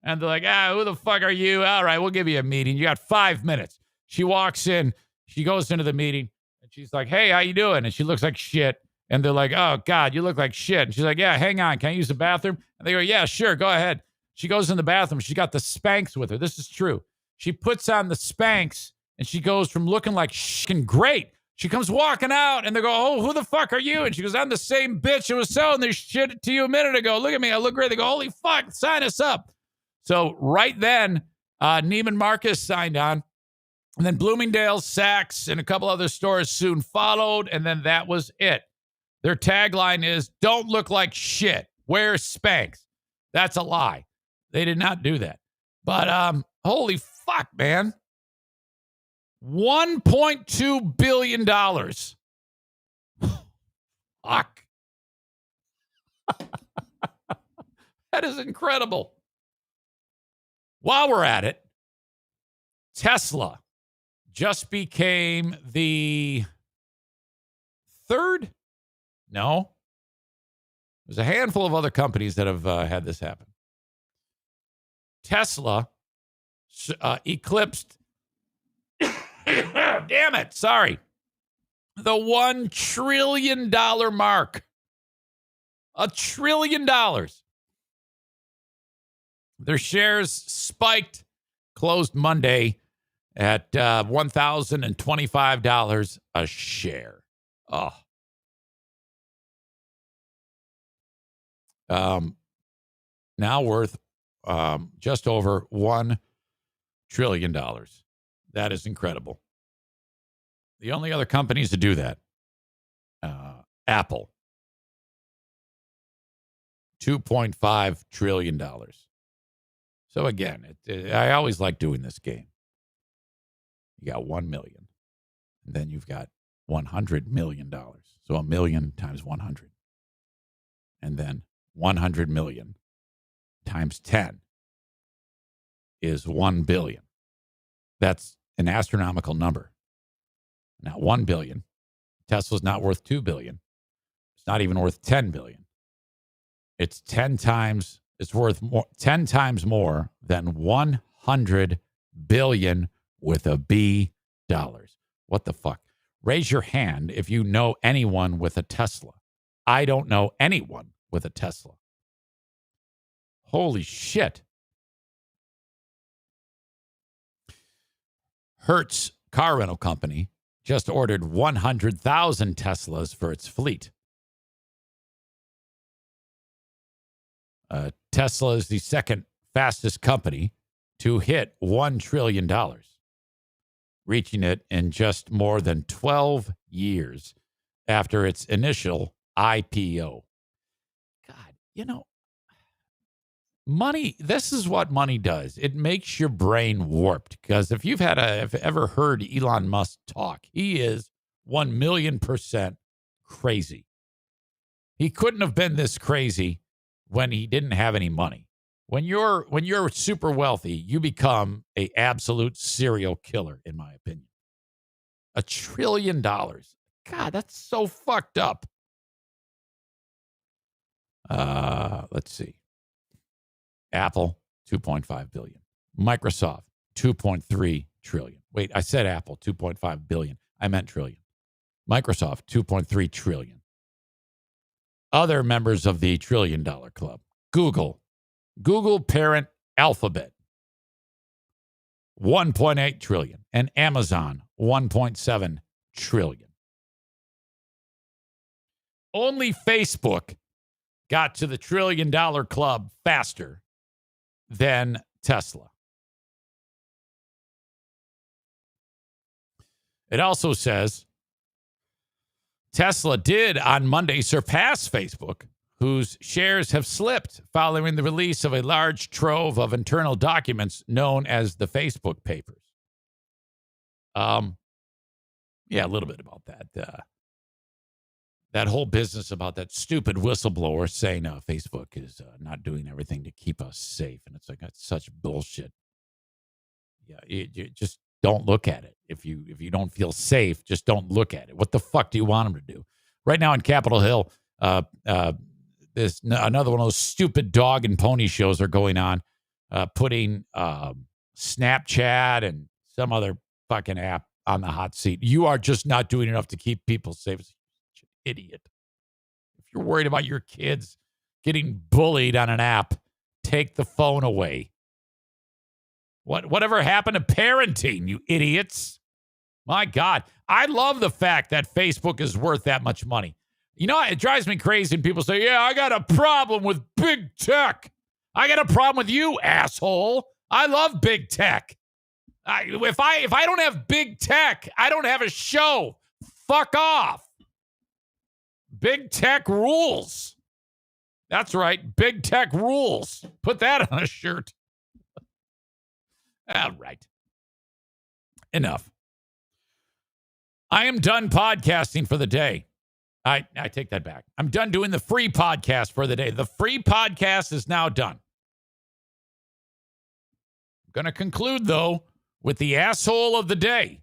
And they're like, who the fuck are you? All right, we'll give you a meeting. You got 5 minutes. She walks in. She goes into the meeting. And she's like, hey, how you doing? And she looks like shit. And they're like, oh, God, you look like shit. And she's like, yeah, hang on. Can I use the bathroom? And they go, yeah, sure. Go ahead. She goes in the bathroom. She got the Spanx with her. This is true. She puts on the Spanx, and she goes from looking like shit great. She comes walking out, and they go, oh, who the fuck are you? And she goes, I'm the same bitch who was selling this shit to you a minute ago. Look at me. I look great. They go, holy fuck, sign us up. So right then, Neiman Marcus signed on. And then Bloomingdale's, Saks, and a couple other stores soon followed, and then that was it. Their tagline is, don't look like shit. Wear Spanx. That's a lie. They did not do that. But holy fuck, man. $1.2 billion. Fuck. That is incredible. While we're at it, Tesla just became the third? No. There's a handful of other companies that have had this happen. Tesla eclipsed, damn it, sorry, the $1 trillion mark. $1 trillion. Their shares spiked, closed Monday at $1,025 a share. Oh. Now worth just over $1 trillion. That is incredible. The only other companies to do that, Apple, $2.5 trillion. So again, I always like doing this game. You got 1 million, and then you've got $100 million. So a million times 100. And then 100 million times 10 is 1 billion. That's an astronomical number. Now, 1 billion. Tesla's not worth 2 billion. It's not even worth 10 billion. It's 10 times, it's worth more, 10 times more than 100 billion with a B dollars. What the fuck? Raise your hand if you know anyone with a Tesla. I don't know anyone with a Tesla. Holy shit. Hertz car rental company just ordered 100,000 Teslas for its fleet. Tesla is the second fastest company to hit $1 trillion, reaching it in just more than 12 years after its initial IPO. God, money, this is what money does. It makes your brain warped, because if you've ever heard Elon Musk talk, he is 1,000,000% crazy. He couldn't have been this crazy when he didn't have any money. When you're super wealthy, you become an absolute serial killer, in my opinion. $1 trillion. God, that's so fucked up. Let's see. Apple, $2.5 billion. Microsoft, $2.3 trillion. Wait, I said Apple, $2.5 billion. I meant trillion. Microsoft, $2.3 trillion. Other members of the $1 trillion club. Google parent Alphabet, $1.8 trillion. And Amazon, $1.7 trillion. Only Facebook got to the $1 trillion club faster than Tesla. It also says Tesla did on Monday surpass Facebook, whose shares have slipped following the release of a large trove of internal documents known as the Facebook papers. Yeah, a little bit about that. That whole business about that stupid whistleblower saying Facebook is not doing everything to keep us safe. And it's like, that's such bullshit. Yeah, you just don't look at it. If you don't feel safe, just don't look at it. What the fuck do you want them to do? Right now in Capitol Hill, there's another one of those stupid dog and pony shows are going on, putting Snapchat and some other fucking app on the hot seat. You are just not doing enough to keep people safe. Idiot. If you're worried about your kids getting bullied on an app, take the phone away. Whatever happened to parenting, you idiots? My God. I love the fact that Facebook is worth that much money. You know, it drives me crazy when people say, yeah, I got a problem with big tech. I got a problem with you, asshole. I love big tech. If I don't have big tech, I don't have a show. Fuck off. Big tech rules. That's right. Big tech rules. Put that on a shirt. All right. Enough. I am done podcasting for the day. I take that back. I'm done doing the free podcast for the day. The free podcast is now done. I'm going to conclude, though, with the asshole of the day.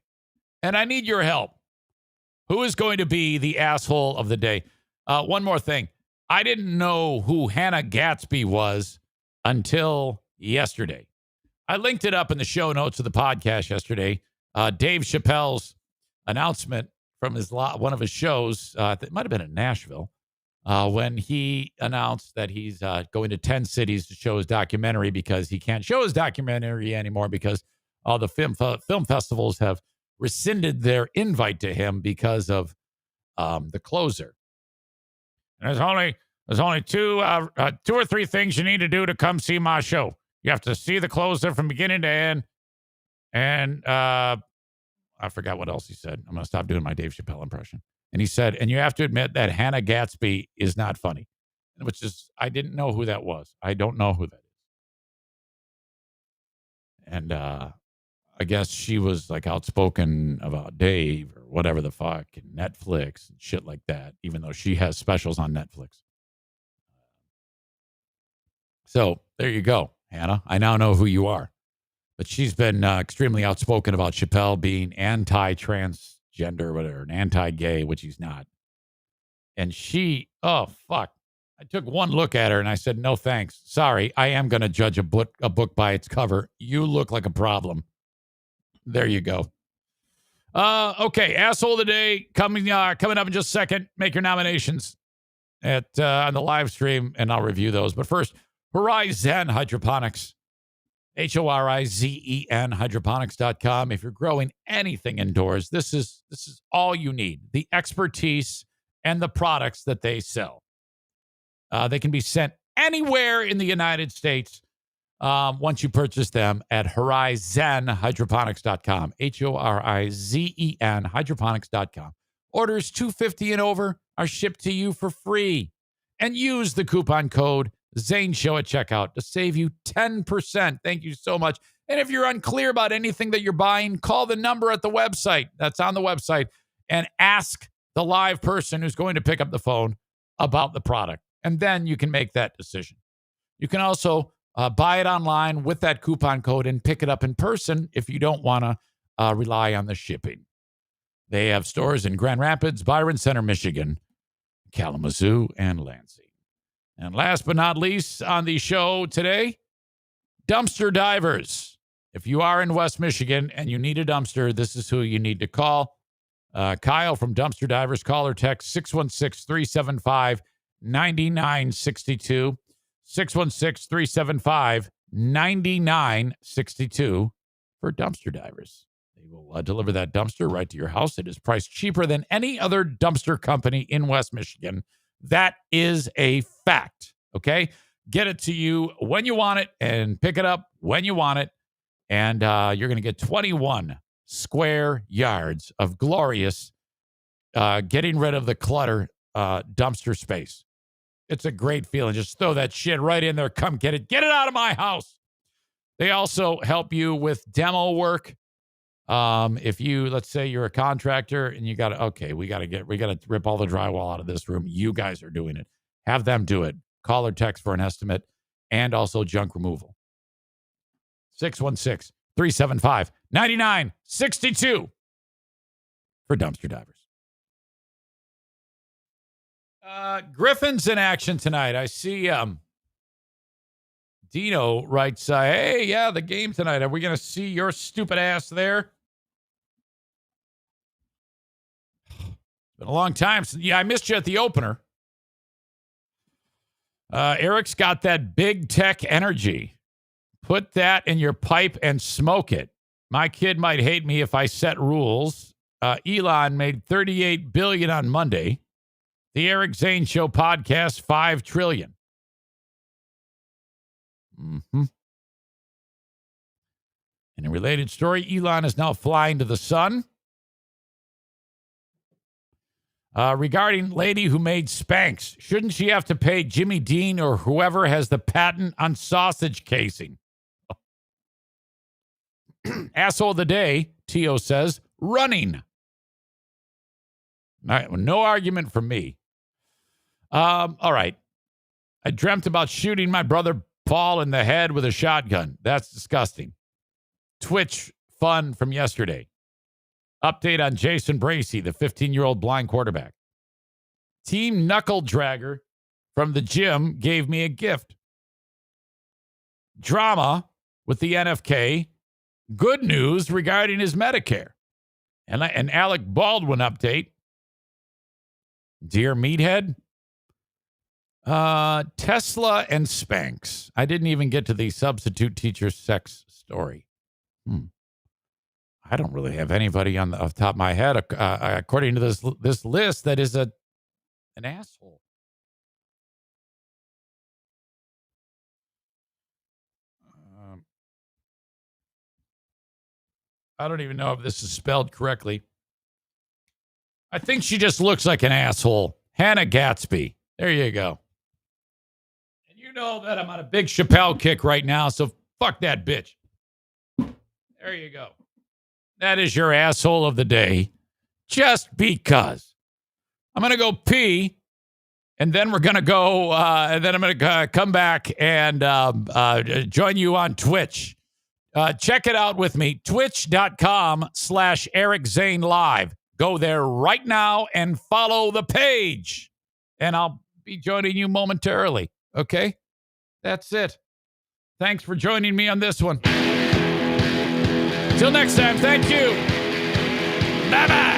And I need your help. Who is going to be the asshole of the day? One more thing. I didn't know who Hannah Gatsby was until yesterday. I linked it up in the show notes of the podcast yesterday. Dave Chappelle's announcement from one of his shows, it might have been in Nashville, when he announced that he's going to 10 cities to show his documentary because he can't show his documentary anymore because all the film festivals have rescinded their invite to him because of the closer. And there's only two or three things you need to do to come see my show. You have to see the closer from beginning to end, and I forgot what else he said. I'm going to stop doing my Dave Chappelle impression. And he said, and you have to admit that Hannah Gatsby is not funny, which is, I didn't know who that was. I don't know who that is. And I guess she was like outspoken about Dave or whatever the fuck and Netflix and shit like that, even though she has specials on Netflix. So there you go, Hannah. I now know who you are. But she's been extremely outspoken about Chappelle being anti-transgender, whatever, and anti-gay, which he's not. And she, oh, fuck. I took one look at her and I said, no, thanks. Sorry, I am going to judge a book by its cover. You look like a problem. There you go. Okay, asshole of the day coming up in just a second. Make your nominations on the live stream, and I'll review those. But first, Horizon Hydroponics. HORIZEN, hydroponics.com. If you're growing anything indoors, this is all you need. The expertise and the products that they sell. They can be sent anywhere in the United States once you purchase them at Horizon Hydroponics.com. HORIZEN Hydroponics.com. Orders $250 and over are shipped to you for free. And use the coupon code Zane Show at checkout to save you 10%. Thank you so much. And if you're unclear about anything that you're buying, call the number at the website that's on the website and ask the live person who's going to pick up the phone about the product. And then you can make that decision. You can also buy it online with that coupon code and pick it up in person if you don't want to rely on the shipping. They have stores in Grand Rapids, Byron Center, Michigan, Kalamazoo, and Lansing. And last but not least on the show today, dumpster divers. If you are in West Michigan and you need a dumpster, this is who you need to call. Kyle from Dumpster Divers. Call or text 616-375-9962. 616-375-9962 for dumpster divers. They will deliver that dumpster right to your house. It is priced cheaper than any other dumpster company in West Michigan. That is a fact, okay? Get it to you when you want it and pick it up when you want it. And you're going to get 21 square yards of glorious getting rid of the clutter dumpster space. It's a great feeling. Just throw that shit right in there. Come get it. Get it out of my house. They also help you with demo work. If you, let's say you're a contractor and you got to, okay, we got to rip all the drywall out of this room. You guys are doing it. Have them do it. Call or text for an estimate and also junk removal. 616-375-9962 for dumpster divers. Griffin's in action tonight. I see, Dino writes, hey, yeah, the game tonight. Are we going to see your stupid ass there? Been a long time since, I missed you at the opener. Eric's got that big tech energy. Put that in your pipe and smoke it. My kid might hate me if I set rules. Elon made $38 billion on Monday. The Eric Zane Show podcast, $5 trillion. Mm-hmm. In a related story, Elon is now flying to the sun. Regarding lady who made Spanx, shouldn't she have to pay Jimmy Dean or whoever has the patent on sausage casing? Asshole of the day, Tio says, running. All right, well, no argument from me. All right. I dreamt about shooting my brother Paul in the head with a shotgun. That's disgusting. Twitch fun from yesterday. Update on Jason Bracey, the 15-year-old blind quarterback. Team Knuckle Dragger from the gym gave me a gift. Drama with the NFK. Good news regarding his Medicare. And an Alec Baldwin update. Dear Meathead. Tesla and Spanx. I didn't even get to the substitute teacher sex story. I don't really have anybody off the top of my head, according to this list, that is an asshole. I don't even know if this is spelled correctly. I think she just looks like an asshole. Hannah Gatsby. There you go. And you know that I'm on a big Chappelle kick right now, so fuck that bitch. There you go. That is your asshole of the day. Just because. I'm going to go pee, and then we're going to go, and then I'm going to come back and join you on Twitch. Check it out with me. Twitch.com/Eric Zane Live. Go there right now and follow the page. And I'll be joining you momentarily. Okay? That's it. Thanks for joining me on this one. Till next time, thank you. Bye-bye.